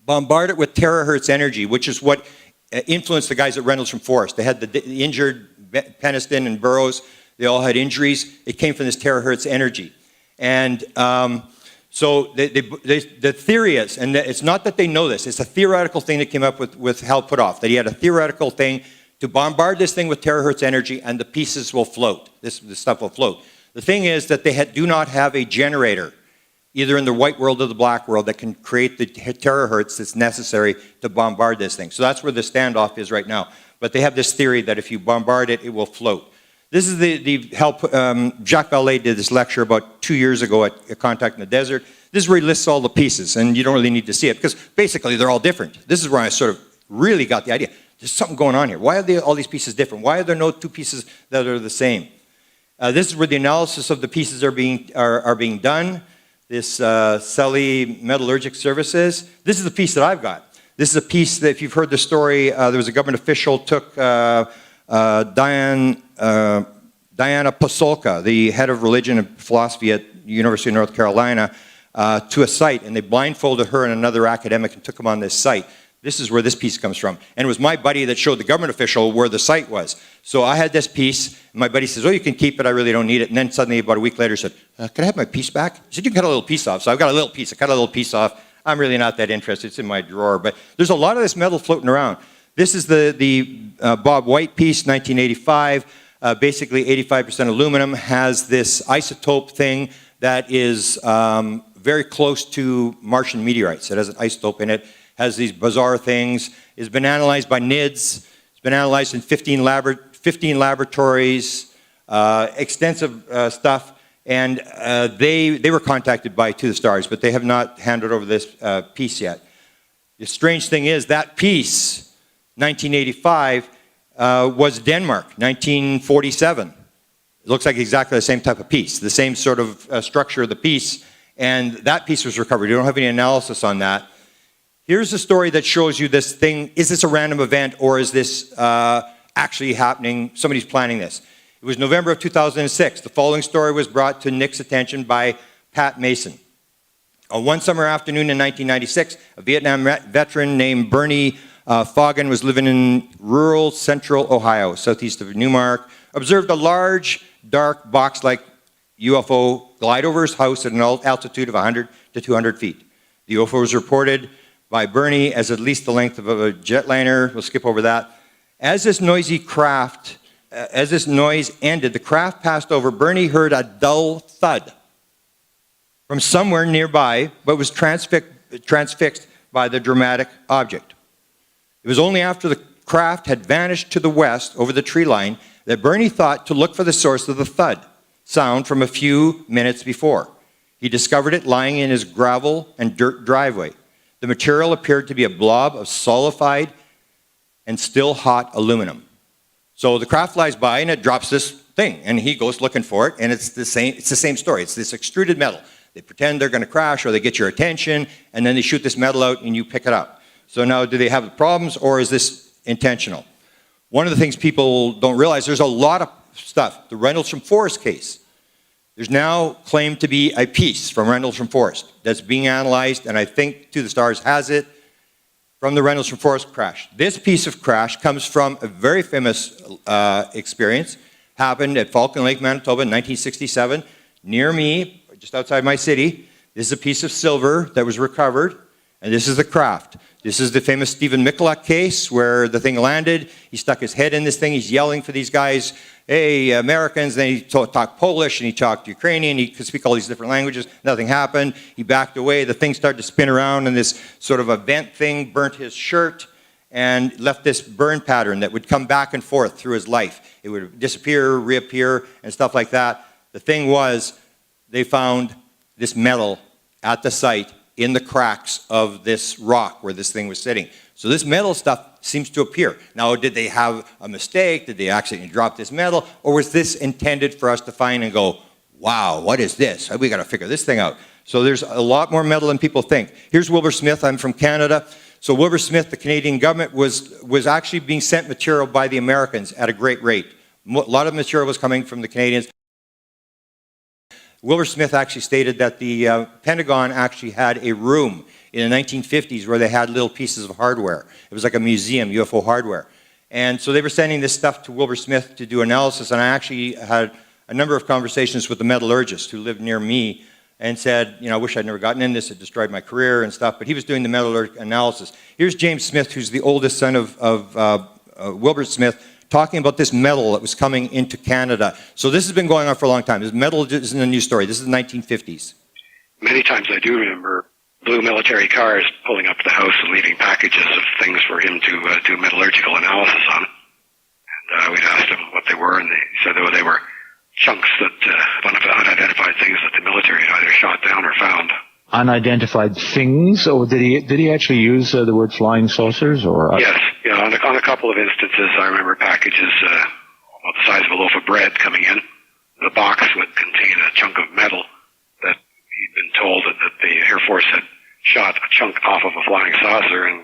bombard it with terahertz energy, which is what influenced the guys at Reynolds from Forest. They had the injured Peniston and Burroughs. They all had injuries. It came from this terahertz energy. And so the theory is, and it's not that they know this, it's a theoretical thing that came up with Hal Puthoff, that he had a theoretical thing to bombard this thing with terahertz energy and the pieces will float. This stuff will float. The thing is that they do not have a generator, either in the white world or the black world, that can create the terahertz that's necessary to bombard this thing. So that's where the standoff is right now. But they have this theory that if you bombard it, it will float. This is the help. Jacques Vallée did this lecture about 2 years ago at Contact in the Desert. This is where he lists all the pieces, and you don't really need to see it, because basically they're all different. This is where I sort of really got the idea. There's something going on here. Why are all these pieces different? Why are there no 2 pieces that are the same? This is where the analysis of the pieces are being done. This Selly Metallurgic Services. This is the piece that I've got. This is a piece that, if you've heard the story, there was a government official took Diana Pasulka, the head of religion and philosophy at the University of North Carolina, to a site, and they blindfolded her and another academic and took them on this site. This is where this piece comes from. And it was my buddy that showed the government official where the site was. So I had this piece, and my buddy says, oh, you can keep it, I really don't need it. And then suddenly, about a week later, he said, can I have my piece back? He said, you can cut a little piece off. So I've got a little piece. I cut a little piece off. I'm really not that interested. It's in my drawer. But there's a lot of this metal floating around. This is the Bob White piece, 1985. Basically, 85% aluminum, has this isotope thing that is very close to Martian meteorites. It has an isotope in it. Has these bizarre things, has been analyzed by NIDS, it's been analyzed in 15 laboratories, extensive stuff, and they were contacted by To the Stars, but they have not handed over this piece yet. The strange thing is that piece, 1985, was Denmark, 1947. It looks like exactly the same type of piece, the same sort of structure of the piece, and that piece was recovered. You don't have any analysis on that. Here's a story that shows you this thing. Is this a random event, or is this actually happening? Somebody's planning this. It was November of 2006. The following story was brought to Nick's attention by Pat Mason. On one summer afternoon in 1996, a Vietnam veteran named Bernie Foggin was living in rural central Ohio, southeast of Newmark, observed a large, dark, box-like UFO glide over his house at an altitude of 100 to 200 feet. The UFO was reported by Bernie as at least the length of a jetliner. We'll skip over that. As this noise ended, the craft passed over. Bernie heard a dull thud from somewhere nearby, but was transfixed by the dramatic object. It was only after the craft had vanished to the west over the tree line that Bernie thought to look for the source of the thud sound from a few minutes before. He discovered it lying in his gravel and dirt driveway. The material appeared to be a blob of solidified and still hot aluminum. So the craft flies by and it drops this thing, and he goes looking for it, and it's the same story. It's this extruded metal. They pretend they're going to crash, or they get your attention, and then they shoot this metal out and you pick it up. So now, do they have problems, or is this intentional? One of the things people don't realize, there's a lot of stuff. The Reynolds from Forest case. There's now claimed to be a piece from Reynolds from Forest that's being analyzed, and I think To the Stars has it, from the Reynolds from Forest crash. This piece of crash comes from a very famous experience, happened at Falcon Lake, Manitoba in 1967, near me, just outside my city. This is a piece of silver that was recovered, and this is the craft. This is the famous Stephen Mikulak case where the thing landed. He stuck his head in this thing. He's yelling for these guys, hey, Americans. Then he talked Polish and he talked Ukrainian. He could speak all these different languages. Nothing happened. He backed away. The thing started to spin around, and this sort of a vent thing burnt his shirt and left this burn pattern that would come back and forth through his life. It would disappear, reappear, and stuff like that. The thing was, they found this metal at the site in the cracks of this rock where this thing was sitting. So this metal stuff seems to appear. Now, did they have a mistake? Did they accidentally drop this metal? Or was this intended for us to find and go, wow, what is this? We got to figure this thing out. So there's a lot more metal than people think. Here's Wilbur Smith. I'm from Canada. So Wilbur Smith, the Canadian government, was actually being sent material by the Americans at a great rate. A lot of material was coming from the Canadians. Wilbur Smith actually stated that the Pentagon actually had a room in the 1950s where they had little pieces of hardware. It was like a museum, UFO hardware. And so they were sending this stuff to Wilbur Smith to do analysis, and I actually had a number of conversations with the metallurgist who lived near me and said, you know, I wish I'd never gotten in this, it destroyed my career and stuff, but he was doing the metallurgic analysis. Here's James Smith, who's the oldest son of Wilbur Smith, talking about this metal that was coming into Canada. So this has been going on for a long time. This metal isn't a new story. This is the 1950s. Many times I do remember blue military cars pulling up to the house and leaving packages of things for him to do metallurgical analysis on. And we'd asked him what they were, and they said they were chunks that, unidentified things that the military had either shot down or found. Unidentified things, or did he actually use the word flying saucers? Or yes, yeah. On a couple of instances, I remember packages about the size of a loaf of bread coming in. The box would contain a chunk of metal that he'd been told that the Air Force had shot a chunk off of a flying saucer, and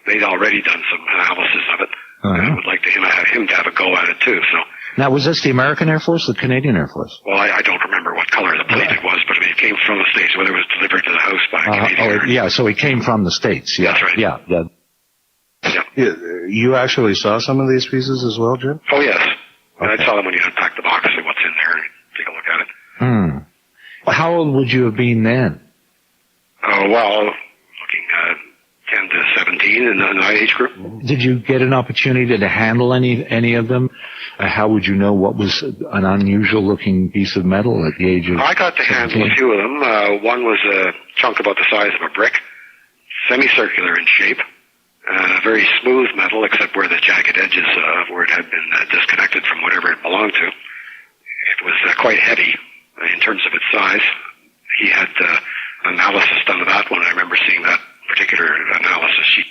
they'd already done some analysis of it. And would like him to have a go at it too. So. Now, was this the American Air Force or the Canadian Air Force? Well, I don't remember what color the plate it was, but I mean, it came from the States, whether it was delivered to the house by a Canadian. Yeah, so it came from the States. Yeah. That's right. Yeah. You actually saw some of these pieces as well, Jim? Oh, yes. Okay. I saw them when you unpacked the box and what's in there and take a look at it. How old would you have been then? Well, looking 10 to 17 in that age group. Did you get an opportunity to handle any of them? How would you know what was an unusual-looking piece of metal at the age of... I got to handle a few of them. One was a chunk about the size of a brick, semicircular in shape, very smooth metal except where the jagged edges where it had been disconnected from whatever it belonged to. It was quite heavy in terms of its size. He had analysis done of that one. I remember seeing that particular analysis sheet.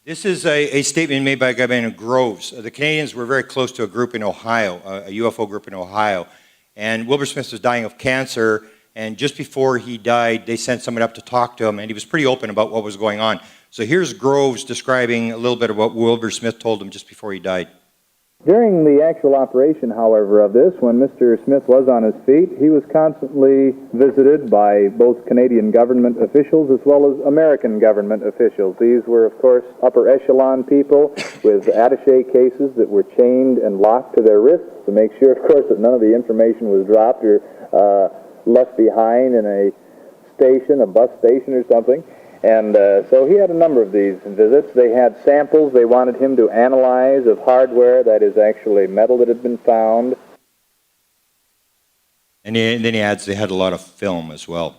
This is a statement made by a guy by the name of Groves. The Canadians were very close to a group in Ohio, a UFO group in Ohio. And Wilbur Smith was dying of cancer, and just before he died, they sent someone up to talk to him, and he was pretty open about what was going on. So here's Groves describing a little bit of what Wilbur Smith told him just before he died. During the actual operation, however, of this, when Mr. Smith was on his feet, he was constantly visited by both Canadian government officials as well as American government officials. These were, of course, upper echelon people with attaché cases that were chained and locked to their wrists to make sure, of course, that none of the information was dropped or left behind in a station, a bus station or something. And so he had a number of these visits. They had samples they wanted him to analyze of hardware, that is actually metal that had been found. And then he adds they had a lot of film as well.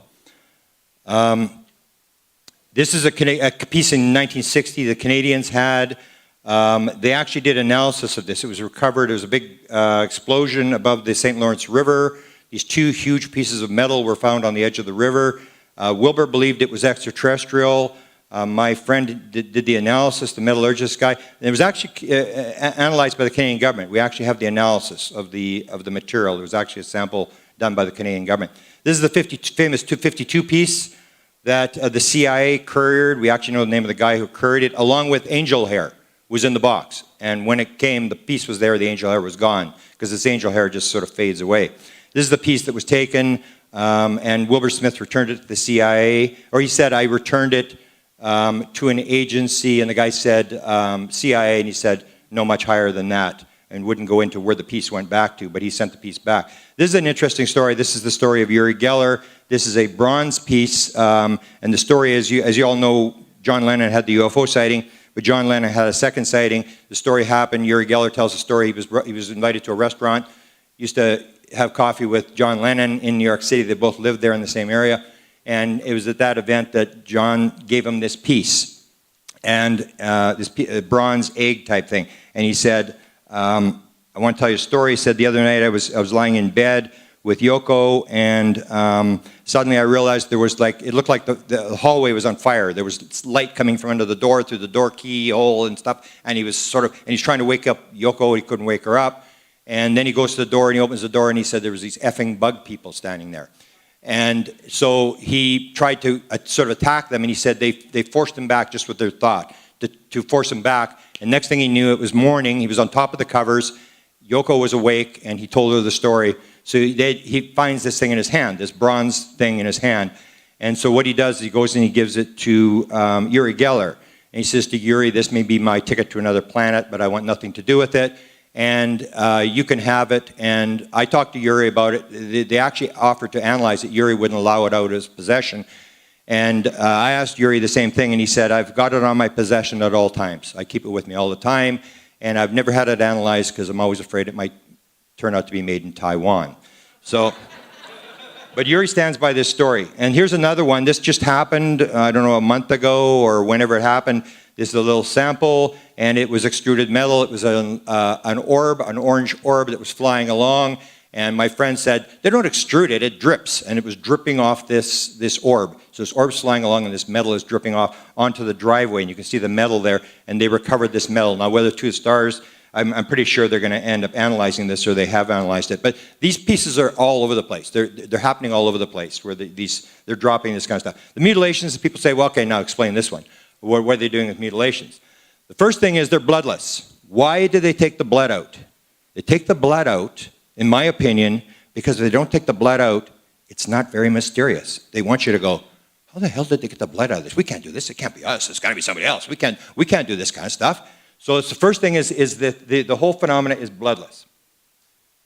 This is a piece in 1960 the Canadians had. They actually did analysis of this. It was recovered. There was a big explosion above the St. Lawrence River. These two huge pieces of metal were found on the edge of the river. Wilbur believed it was extraterrestrial. My friend did the analysis, the metallurgist guy. And it was actually analyzed by the Canadian government. We actually have the analysis of the material. There was actually a sample done by the Canadian government. This is the famous 252 piece that the CIA couriered. We actually know the name of the guy who couriered it, along with angel hair was in the box. And when it came, the piece was there, the angel hair was gone, because this angel hair just sort of fades away. This is the piece that was taken. And Wilbur Smith returned it to the CIA, or he said, I returned it to an agency, and the guy said, CIA, and he said, no, much higher than that, and wouldn't go into where the piece went back to, but he sent the piece back. This is an interesting story. This is the story of Uri Geller. This is a bronze piece, and the story is, as you all know, John Lennon had the UFO sighting, but John Lennon had a second sighting. The story happened. Uri Geller tells the story. He was invited to a restaurant, used to have coffee with John Lennon in New York City. They both lived there in the same area. And it was at that event that John gave him this piece, and this bronze egg type thing. And he said, I want to tell you a story. He said, the other night I was lying in bed with Yoko, and suddenly I realized there was it looked like the hallway was on fire. There was light coming from under the door through the door keyhole and stuff. And he was he's trying to wake up Yoko. He couldn't wake her up. And then he goes to the door and he opens the door and he said there was these effing bug people standing there. And so he tried to sort of attack them, and he said they forced him back just with their thought, to force him back. And next thing he knew, it was morning. He was on top of the covers. Yoko was awake, and he told her the story. So he finds this thing in his hand, this bronze thing in his hand. And so what he does is he goes and he gives it to Uri Geller. And he says to Uri, this may be my ticket to another planet, but I want nothing to do with it. And you can have it. And I talked to Uri about it. They actually offered to analyze it. Uri wouldn't allow it out of his possession. And I asked Uri the same thing, and he said, I've got it on my possession at all times. I keep it with me all the time, and I've never had it analyzed because I'm always afraid it might turn out to be made in Taiwan. So, but Uri stands by this story. And here's another one. This just happened, I don't know, a month ago or whenever it happened. This is a little sample, and it was extruded metal. It was an orb, an orange orb that was flying along. And my friend said, they don't extrude it, it drips. And it was dripping off this orb. So this orb's flying along, and this metal is dripping off onto the driveway. And you can see the metal there, and they recovered this metal. Now, whether to the stars, I'm pretty sure they're going to end up analyzing this, or they have analyzed it. But these pieces are all over the place. They're happening all over the place, where they're dropping this kind of stuff. The mutilations, people say, well, okay, now explain this one. What are they doing with mutilations? The first thing is they're bloodless. Why do they take the blood out? They take the blood out, in my opinion, because if they don't take the blood out, it's not very mysterious. They want you to go, how the hell did they get the blood out of this? We can't do this. It can't be us. It's got to be somebody else. We can't do this kind of stuff. So it's the first thing is that the whole phenomena is bloodless.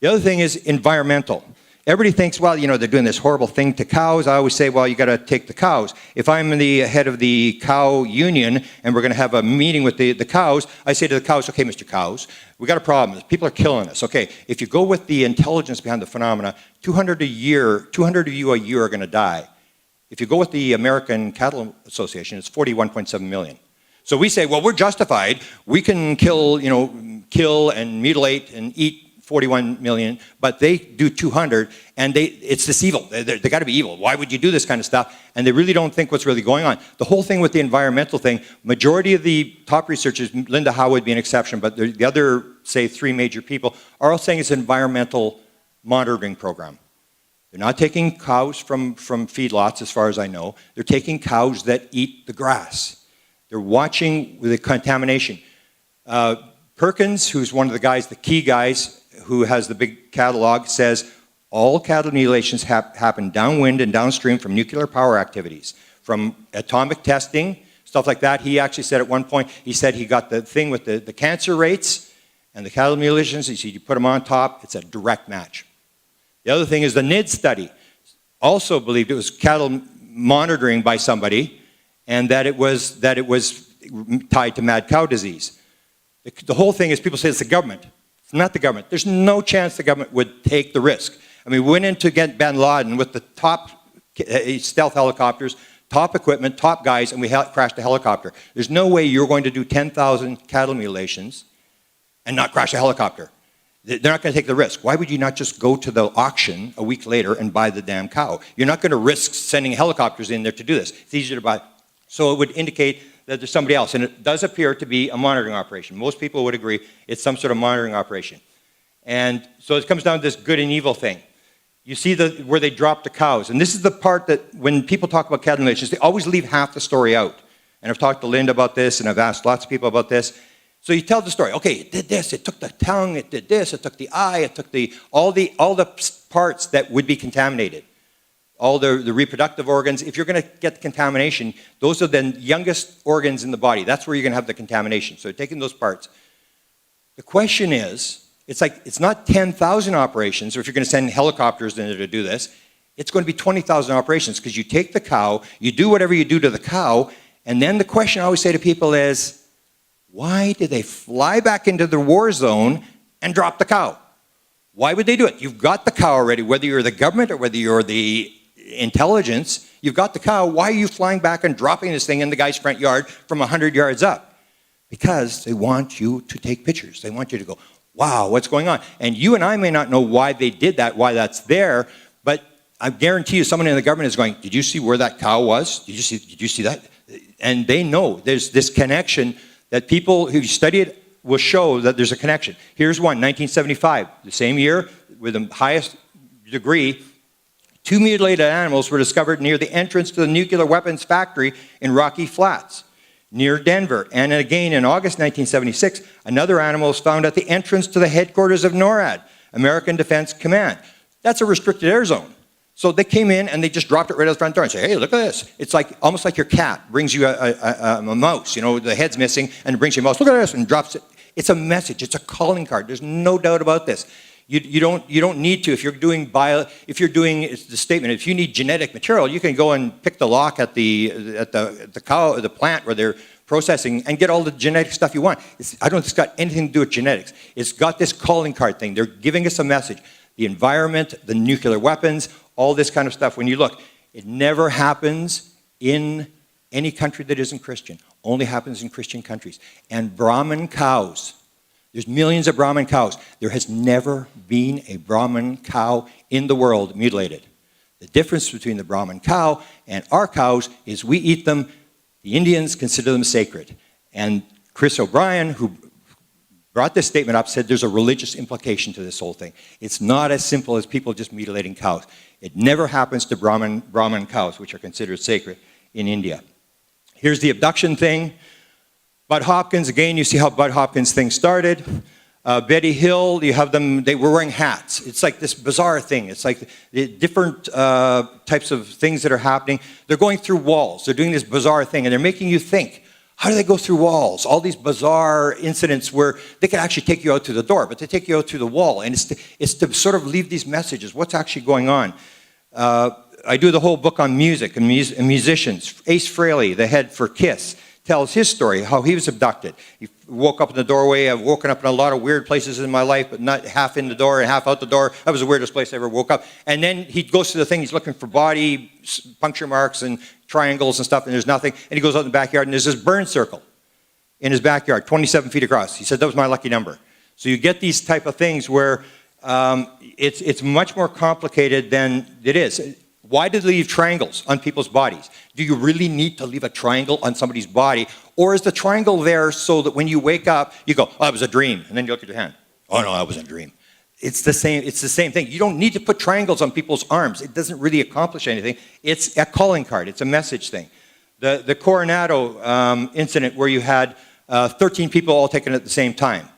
The other thing is environmental. Everybody thinks, well, you know, they're doing this horrible thing to cows. I always say, well, you got to take the cows. If I'm the head of the cow union and we're going to have a meeting with the cows, I say to the cows, okay, Mr. Cows, we got a problem. People are killing us. Okay, if you go with the intelligence behind the phenomena, 200 of you a year are going to die. If you go with the American Cattle Association, it's 41.7 million. So we say, well, we're justified. We can kill and mutilate and eat 41 million, but they do 200, and it's this evil. They got to be evil. Why would you do this kind of stuff? And they really don't think what's really going on. The whole thing with the environmental thing, majority of the top researchers, Linda Howe would be an exception, but the other, say, 3 major people are all saying it's an environmental monitoring program. They're not taking cows from feedlots, as far as I know. They're taking cows that eat the grass. They're watching the contamination. Perkins, who's one of the guys, the key guys, who has the big catalog, says all cattle mutilations happen downwind and downstream from nuclear power activities, from atomic testing, stuff like that. He actually said at one point, he said he got the thing with the cancer rates and the cattle mutilations. He said you put them on top, it's a direct match. The other thing is the NID study also believed it was cattle monitoring by somebody, and that it was tied to mad cow disease. The whole thing is people say it's the government. It's not the government. There's no chance the government would take the risk. I mean, we went in to get bin Laden with the top stealth helicopters, top equipment, top guys, and we crashed a helicopter. There's no way you're going to do 10,000 cattle mutilations and not crash a helicopter. They're not going to take the risk. Why would you not just go to the auction a week later and buy the damn cow? You're not going to risk sending helicopters in there to do this. It's easier to buy. So it would indicate that there's somebody else, and it does appear to be a monitoring operation. Most people would agree it's some sort of monitoring operation. And so it comes down to this good and evil thing. You see where they drop the cows, and this is the part that when people talk about cattle mutilations, they always leave half the story out. And I've talked to Linda about this, and I've asked lots of people about this. So you tell the story. Okay, it did this. It took the tongue. It did this. It took the eye. It took all the parts that would be contaminated. All the reproductive organs. If you're going to get the contamination, those are the youngest organs in the body. That's where you're going to have the contamination. So you're taking those parts. The question is, it's not 10,000 operations, or if you're going to send helicopters in there to do this, it's going to be 20,000 operations, because you take the cow, you do whatever you do to the cow, and then the question I always say to people is, why did they fly back into the war zone and drop the cow? Why would they do it? You've got the cow already, whether you're the government or whether you're the intelligence, you've got the cow. Why are you flying back and dropping this thing in the guy's front yard from 100 yards up? Because they want you to take pictures. They want you to go, wow, what's going on? And you and I may not know why they did that, why that's there, but I guarantee you someone in the government is going, did you see where that cow was? Did you see that? And they know there's this connection that people who study it will show that there's a connection. Here's one, 1975, the same year, with the highest degree, 2 mutilated animals were discovered near the entrance to the nuclear weapons factory in Rocky Flats, near Denver. And again, in August 1976, another animal was found at the entrance to the headquarters of NORAD, American Defense Command. That's a restricted air zone. So they came in and they just dropped it right out the front door and say, hey, look at this. It's like almost like your cat brings you a mouse, the head's missing, and brings you a mouse. Look at this, and drops it. It's a message. It's a calling card. There's no doubt about this. You don't need to, if you're doing it's the statement, if you need genetic material, you can go and pick the lock at the plant where they're processing and get all the genetic stuff you want. I don't think it's got anything to do with genetics. It's got this calling card thing. They're giving us a message. The environment, the nuclear weapons, all this kind of stuff. When you look, it never happens in any country that isn't Christian. Only happens in Christian countries. And Brahmin cows, there's millions of Brahmin cows. There has never been a Brahmin cow in the world mutilated. The difference between the Brahmin cow and our cows is we eat them. The Indians consider them sacred. And Chris O'Brien, who brought this statement up, said there's a religious implication to this whole thing. It's not as simple as people just mutilating cows. It never happens to Brahmin cows, which are considered sacred in India. Here's the abduction thing. Bud Hopkins, again, you see how Bud Hopkins thing started. Betty Hill, you have them, they were wearing hats. It's like this bizarre thing. It's like the different types of things that are happening. They're going through walls. They're doing this bizarre thing, and they're making you think, how do they go through walls? All these bizarre incidents where they can actually take you out to the door, but they take you out to the wall, and it's to sort of leave these messages. What's actually going on? I do the whole book on music and musicians. Ace Frehley, the head for KISS, tells his story, how he was abducted. He woke up in the doorway. I've woken up in a lot of weird places in my life, but not half in the door and half out the door. That was the weirdest place I ever woke up. And then he goes to the thing, he's looking for body puncture marks and triangles and stuff, and there's nothing. And he goes out in the backyard, and there's this burn circle in his backyard, 27 feet across. He said, that was my lucky number. So you get these type of things where it's much more complicated than it is. Why did they leave triangles on people's bodies? Do you really need to leave a triangle on somebody's body? Or is the triangle there so that when you wake up, you go, oh, it was a dream. And then you look at your hand. Oh, no, that wasn't a dream. It's the same thing. You don't need to put triangles on people's arms. It doesn't really accomplish anything. It's a calling card. It's a message thing. The Coronado incident where you had 13 people all taken at the same time.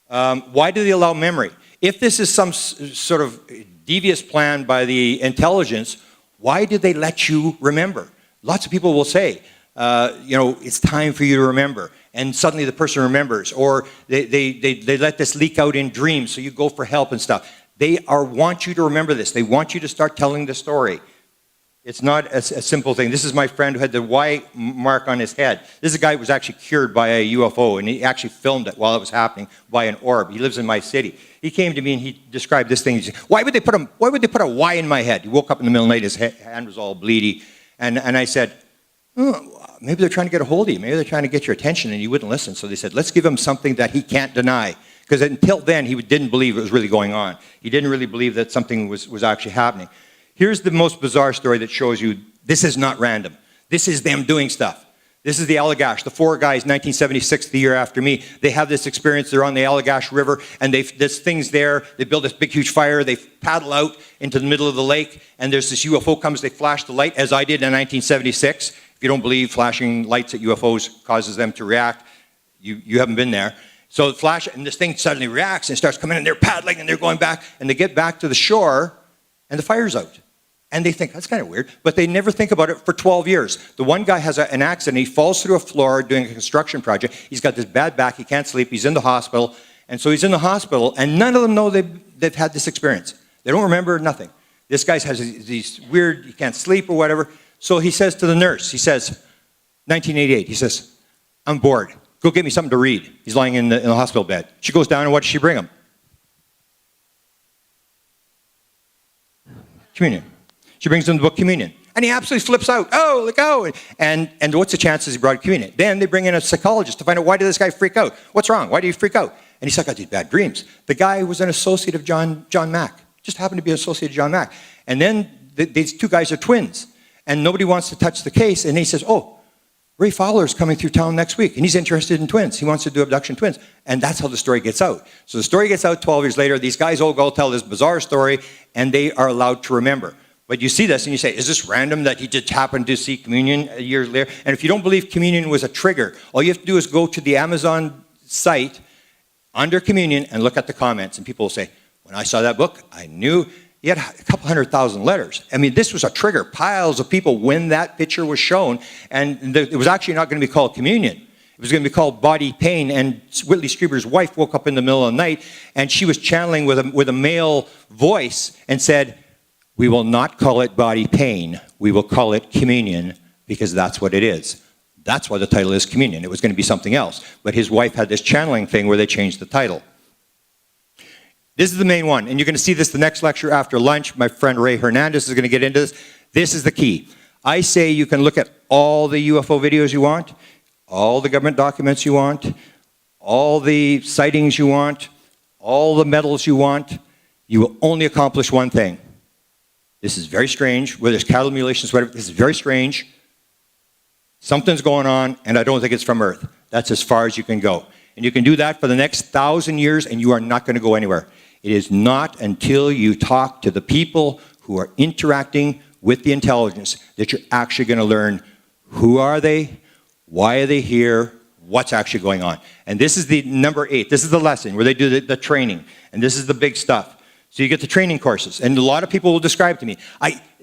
Why do they allow memory? If this is some sort of devious plan by the intelligence, why did they let you remember? Lots of people will say, it's time for you to remember. And suddenly the person remembers. Or they let this leak out in dreams, so you go for help and stuff. They want you to remember this. They want you to start telling the story. It's not a simple thing. This is my friend who had the Y mark on his head. This is a guy who was actually cured by a UFO, and he actually filmed it while it was happening by an orb. He lives in my city. He came to me and he described this thing. He said, why would they put a Y in my head? He woke up in the middle of the night, his hand was all bleedy. And I said, maybe they're trying to get a hold of you. Maybe they're trying to get your attention, and you wouldn't listen. So they said, let's give him something that he can't deny. Because until then, he didn't believe it was really going on. He didn't really believe that something was actually happening. Here's the most bizarre story that shows you this is not random. This is them doing stuff. This is the Allagash. The four guys, 1976, the year after me, they have this experience. They're on the Allagash River, and this thing's there. They build this big, huge fire. They paddle out into the middle of the lake, and there's this UFO comes. They flash the light, as I did in 1976. If you don't believe flashing lights at UFOs causes them to react, you haven't been there. So it flash, and this thing suddenly reacts and starts coming in, and they're paddling, and they're going back, and they get back to the shore, and the fire's out. And they think, that's kind of weird, but they never think about it for 12 years. The one guy has an accident. He falls through a floor doing a construction project. He's got this bad back. He can't sleep. He's in the hospital. And so he's in the hospital, and none of them know they've had this experience. They don't remember nothing. This guy has these weird, he can't sleep or whatever. So he says to the nurse, he says, 1988, he says, I'm bored. Go get me something to read. He's lying in the hospital bed. She goes down, and what does she bring him? Communion. She brings him the book Communion. And he absolutely flips out. Oh, look out. And what's the chances he brought Communion? Then they bring in a psychologist to find out, why did this guy freak out? What's wrong? Why did he freak out? And he's like, I got these bad dreams. The guy was an associate of John Mack. Just happened to be an associate of John Mack. And then these two guys are twins. And nobody wants to touch the case. And he says, oh, Ray Fowler's coming through town next week. And he's interested in twins. He wants to do abduction twins. And that's how the story gets out. So the story gets out 12 years later. These guys all go tell this bizarre story. And they are allowed to remember. But you see this and you say, is this random that he just happened to see Communion a year later? And if you don't believe Communion was a trigger, all you have to do is go to the Amazon site under Communion and look at the comments. And people will say, when I saw that book, I knew. He had a couple 100,000 letters. I mean, this was a trigger. Piles of people when that picture was shown. And it was actually not going to be called Communion. It was going to be called Body Pain. And Whitley Strieber's wife woke up in the middle of the night and she was channeling with a male voice and said, we will not call it Body Pain. We will call it Communion because that's what it is. That's why the title is Communion. It was going to be something else. But his wife had this channeling thing where they changed the title. This is the main one. And you're going to see this the next lecture after lunch. My friend Ray Hernandez is going to get into this. This is the key. I say you can look at all the UFO videos you want, all the government documents you want, all the sightings you want, all the medals you want. You will only accomplish one thing. This is very strange, where there's cattle mutilations, whatever. This is very strange. Something's going on, and I don't think it's from Earth. That's as far as you can go. And you can do that for the next 1,000 years, and you are not going to go anywhere. It is not until you talk to the people who are interacting with the intelligence that you're actually going to learn who are they, why are they here, what's actually going on. And this is the number 8. This is the lesson where they do the training. And this is the big stuff. So you get the training courses. And a lot of people will describe to me.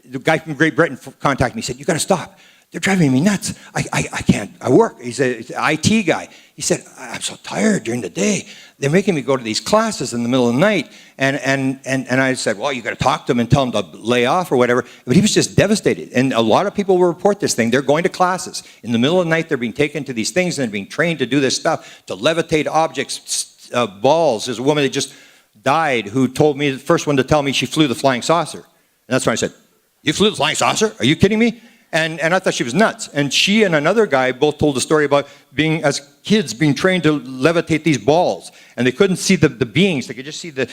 The guy from Great Britain contacted me. He said, you got to stop. They're driving me nuts. I can't. I work. He's an IT guy. He said, I'm so tired during the day. They're making me go to these classes in the middle of the night. And I said, well, you got to talk to them and tell them to lay off or whatever. But he was just devastated. And a lot of people will report this thing. They're going to classes. In the middle of the night, they're being taken to these things and they're being trained to do this stuff, to levitate objects, balls. There's a woman that just died who told me, the first one to tell me she flew the flying saucer. And that's when I said, you flew the flying saucer? Are you kidding me? And I thought she was nuts. And she and another guy both told a story about being, as kids, being trained to levitate these balls. And they couldn't see the beings. They could just see the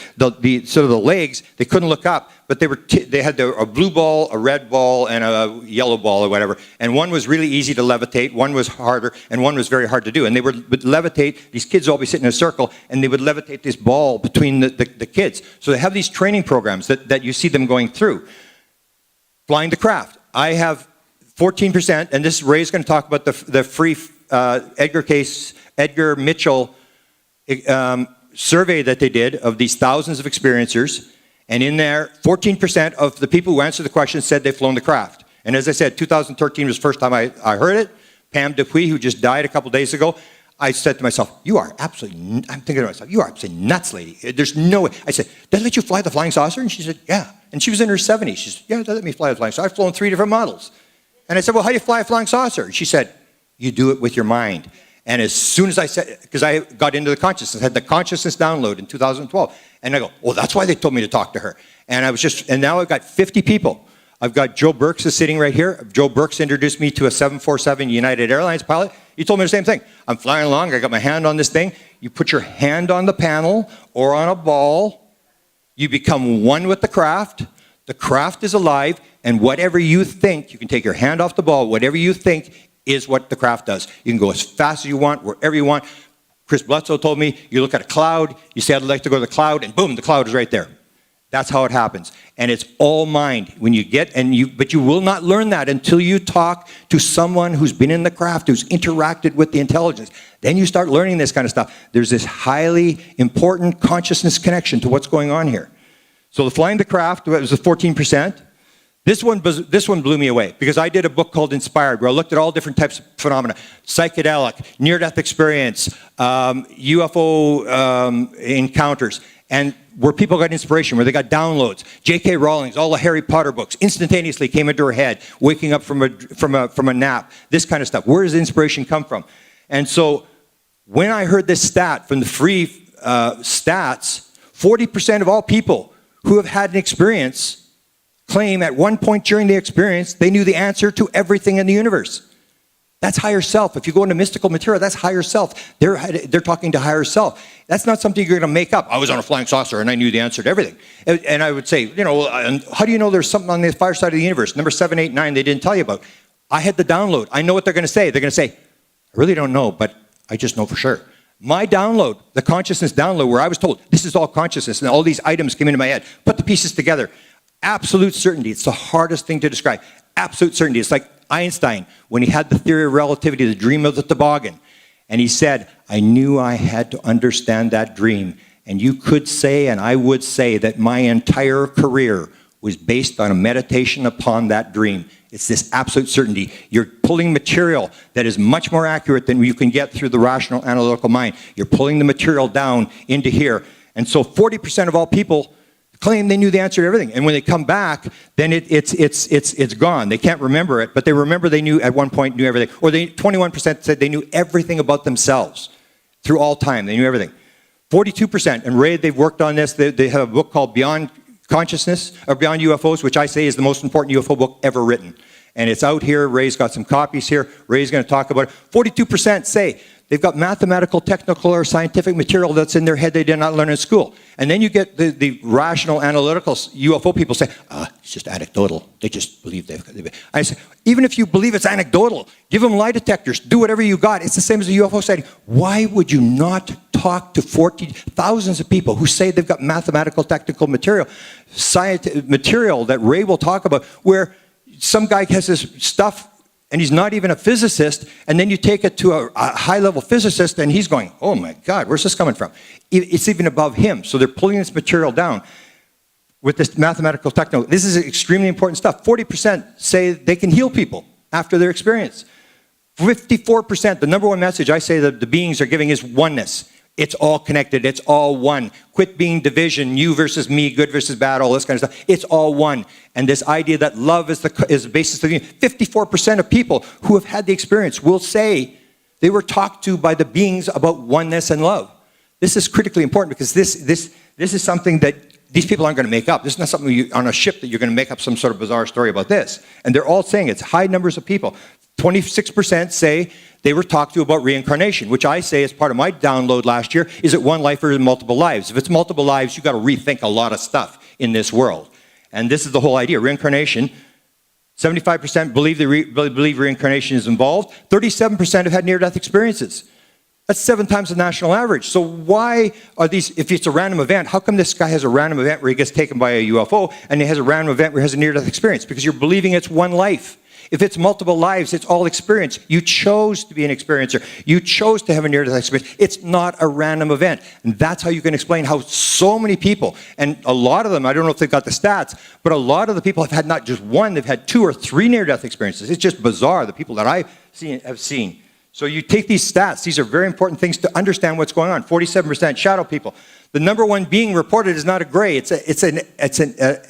sort of the legs. They couldn't look up. But they had a blue ball, a red ball, and a yellow ball or whatever. And one was really easy to levitate. One was harder. And one was very hard to do. And they would levitate. These kids would all be sitting in a circle. And they would levitate this ball between the kids. So they have these training programs that you see them going through. Flying the craft. I have 14%, and this Ray's going to talk about the free Edgar Mitchell survey that they did of these thousands of experiencers, and in there, 14% of the people who answered the question said they've flown the craft. And as I said, 2013 was the first time I heard it. Pam Dupuis, who just died a couple days ago, I said to myself, I'm thinking to myself, you are absolutely nuts, lady. There's no way. I said, did I let you fly the flying saucer? And she said, yeah. And she was in her 70s. She said, yeah, they let me fly the flying saucer. I've flown 3 different models. And I said, well, how do you fly a flying saucer? And she said, you do it with your mind. And as soon as I said, because I got into the consciousness, I had the consciousness download in 2012. And I go, well, that's why they told me to talk to her. And and now I've got 50 people. I've got Joe Burks is sitting right here. Joe Burks introduced me to a 747 United Airlines pilot. He told me the same thing. I'm flying along, I got my hand on this thing. You put your hand on the panel or on a ball. You become one with the craft. The craft is alive, and whatever you think, you can take your hand off the ball, whatever you think is what the craft does. You can go as fast as you want, wherever you want. Chris Bledsoe told me, you look at a cloud, you say, I'd like to go to the cloud, and boom, the cloud is right there. That's how it happens. And it's all mind. When you get, but you will not learn that until you talk to someone who's been in the craft, who's interacted with the intelligence. Then you start learning this kind of stuff. There's this highly important consciousness connection to what's going on here. So the flying the craft was 14%. This one blew me away because I did a book called Inspired where I looked at all different types of phenomena, psychedelic, near-death experience, UFO encounters, and where people got inspiration, where they got downloads. J.K. Rowling, all the Harry Potter books, instantaneously came into her head, waking up from a nap, this kind of stuff. Where does the inspiration come from? And so when I heard this stat from the free stats, 40% of all people who have had an experience claim at one point during the experience they knew the answer to everything in the universe. That's higher self. If you go into mystical material, that's higher self. They're talking to higher self. That's not something you're going to make up. I was on a flying saucer and I knew the answer to everything. And I would say, how do you know there's something on the far side of the universe? Number 7, 8, 9 they didn't tell you about. I had the download. I know what they're going to say. They're going to say, I really don't know, but I just know for sure. My download, the consciousness download, where I was told, this is all consciousness, and all these items came into my head. Put the pieces together. Absolute certainty. It's the hardest thing to describe. Absolute certainty. It's like Einstein, when he had the theory of relativity, the dream of the toboggan. And he said, I knew I had to understand that dream. And you could say, and I would say, that my entire career was based on a meditation upon that dream. It's this absolute certainty. You're pulling material that is much more accurate than you can get through the rational analytical mind. You're pulling the material down into here. And so 40% of all people claim they knew the answer to everything. And when they come back, then it's gone. They can't remember it, but they remember they knew at one point, knew everything. Or 21% said they knew everything about themselves through all time. They knew everything. 42%, and Ray, they've worked on this. They have a book called Beyond Consciousness, or Beyond UFOs, which I say is the most important UFO book ever written. And it's out here. Ray's got some copies here. Ray's going to talk about it. 42% say they've got mathematical, technical, or scientific material that's in their head they did not learn in school. And then you get the rational, analytical UFO people say, it's just anecdotal. They just believe they've. I say, even if you believe it's anecdotal, give them lie detectors. Do whatever you got. It's the same as a UFO sighting. Why would you not talk to thousands of people who say they've got mathematical, technical material, material that Ray will talk about, where some guy has this stuff and he's not even a physicist, and then you take it to a high-level physicist, and he's going, oh my God, where's this coming from? It's even above him. So they're pulling this material down with this mathematical techno. This is extremely important stuff. 40% say they can heal people after their experience. 54%, the number one message I say that the beings are giving is oneness. It's all connected. It's all one. Quit being division, you versus me, good versus bad, all this kind of stuff. It's all one. And this idea that love is the basis of the union. 54% of people who have had the experience will say they were talked to by the beings about oneness and love. This is critically important because this is something that these people aren't going to make up. This is not something on a ship that you're going to make up some sort of bizarre story about this. And they're all saying it's high numbers of people. 26% say they were talked to about reincarnation, which I say as part of my download last year, is it one life or multiple lives? If it's multiple lives, you've got to rethink a lot of stuff in this world. And this is the whole idea, reincarnation. 75% believe reincarnation is involved. 37% have had near-death experiences. That's 7 times the national average. So why are these, if it's a random event, how come this guy has a random event where he gets taken by a UFO and he has a random event where he has a near-death experience? Because you're believing it's one life. If it's multiple lives, it's all experience. You chose to be an experiencer. You chose to have a near-death experience. It's not a random event. And that's how you can explain how so many people, and a lot of them, I don't know if they've got the stats, but a lot of the people have had not just one, they've had 2 or 3 near-death experiences. It's just bizarre, the people that I have seen. So you take these stats, these are very important things to understand what's going on. 47% shadow people. The number one being reported is not a gray, it's an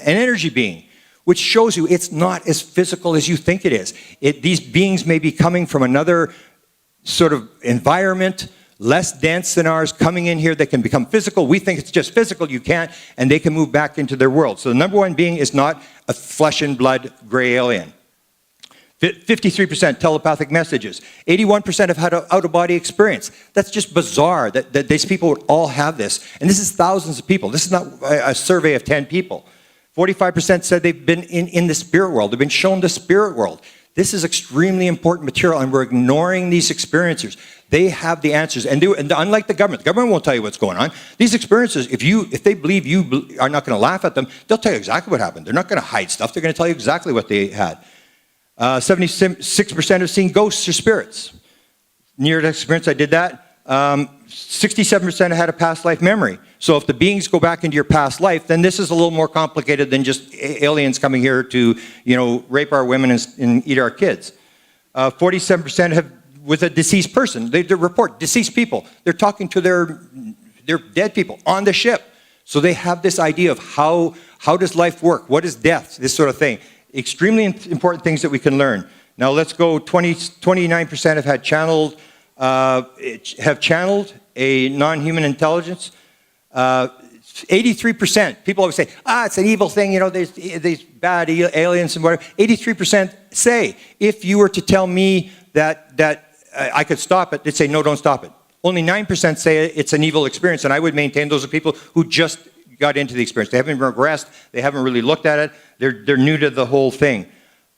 energy being, which shows you it's not as physical as you think it is. These beings may be coming from another sort of environment, less dense than ours, coming in here. They can become physical. We think it's just physical. You can't. And they can move back into their world. So the number one being is not a flesh and blood gray alien. 53% telepathic messages. 81% have had an out-of-body experience. That's just bizarre that these people would all have this. And this is thousands of people. This is not a survey of 10 people. 45% said they've been in the spirit world. They've been shown the spirit world. This is extremely important material, and we're ignoring these experiencers. They have the answers, and unlike the government won't tell you what's going on. These experiencers, if they believe you are not going to laugh at them, they'll tell you exactly what happened. They're not going to hide stuff. They're going to tell you exactly what they had. 76% have seen ghosts or spirits. Near-death experience, I did that. 67% have had a past life memory. So if the beings go back into your past life, then this is a little more complicated than just aliens coming here to, rape our women and eat our kids. 47% have with a deceased person. They report deceased people. They're talking to their dead people on the ship. So they have this idea of how does life work? What is death? This sort of thing. Extremely important things that we can learn. Now let's go. 29% have had channeled a non-human intelligence. 83%, people always say, it's an evil thing, there's these bad aliens and whatever. 83% say, if you were to tell me that I could stop it, they'd say, no, don't stop it. Only 9% say it's an evil experience, and I would maintain those are people who just got into the experience. They haven't regressed, they haven't really looked at it, they're new to the whole thing.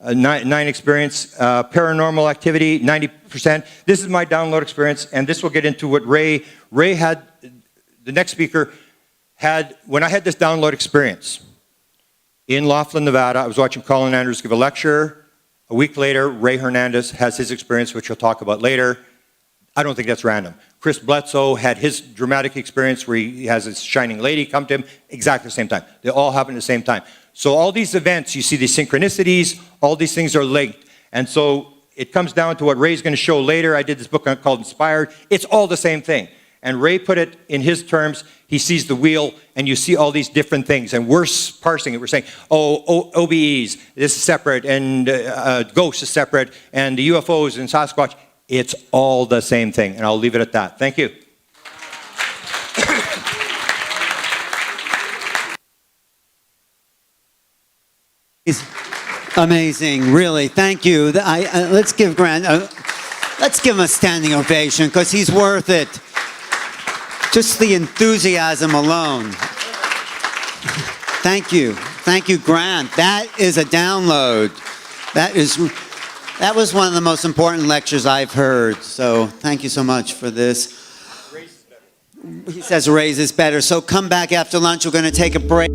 9 experience, paranormal activity, 90%. This is my download experience, and this will get into what Ray had, the next speaker, had, when I had this download experience. In Laughlin, Nevada, I was watching Colin Andrews give a lecture. A week later, Ray Hernandez has his experience, which we'll talk about later. I don't think that's random. Chris Bledsoe had his dramatic experience where he has this shining lady come to him exactly the same time. They all happen at the same time. So all these events, you see these synchronicities, all these things are linked. And so it comes down to what Ray's going to show later. I did this book called Inspired. It's all the same thing. And Ray put it in his terms. He sees the wheel, and you see all these different things. And we're parsing it. We're saying, OBEs, this is separate, and ghosts is separate, and the UFOs and Sasquatch. It's all the same thing. And I'll leave it at that. Thank you. Amazing, really. Thank you. Let's give Grant, let's give him a standing ovation because he's worth it. Just the enthusiasm alone. Thank you, Grant. That is a download. That was one of the most important lectures I've heard. So thank you so much for this. He says raise is better. So come back after lunch. We're going to take a break.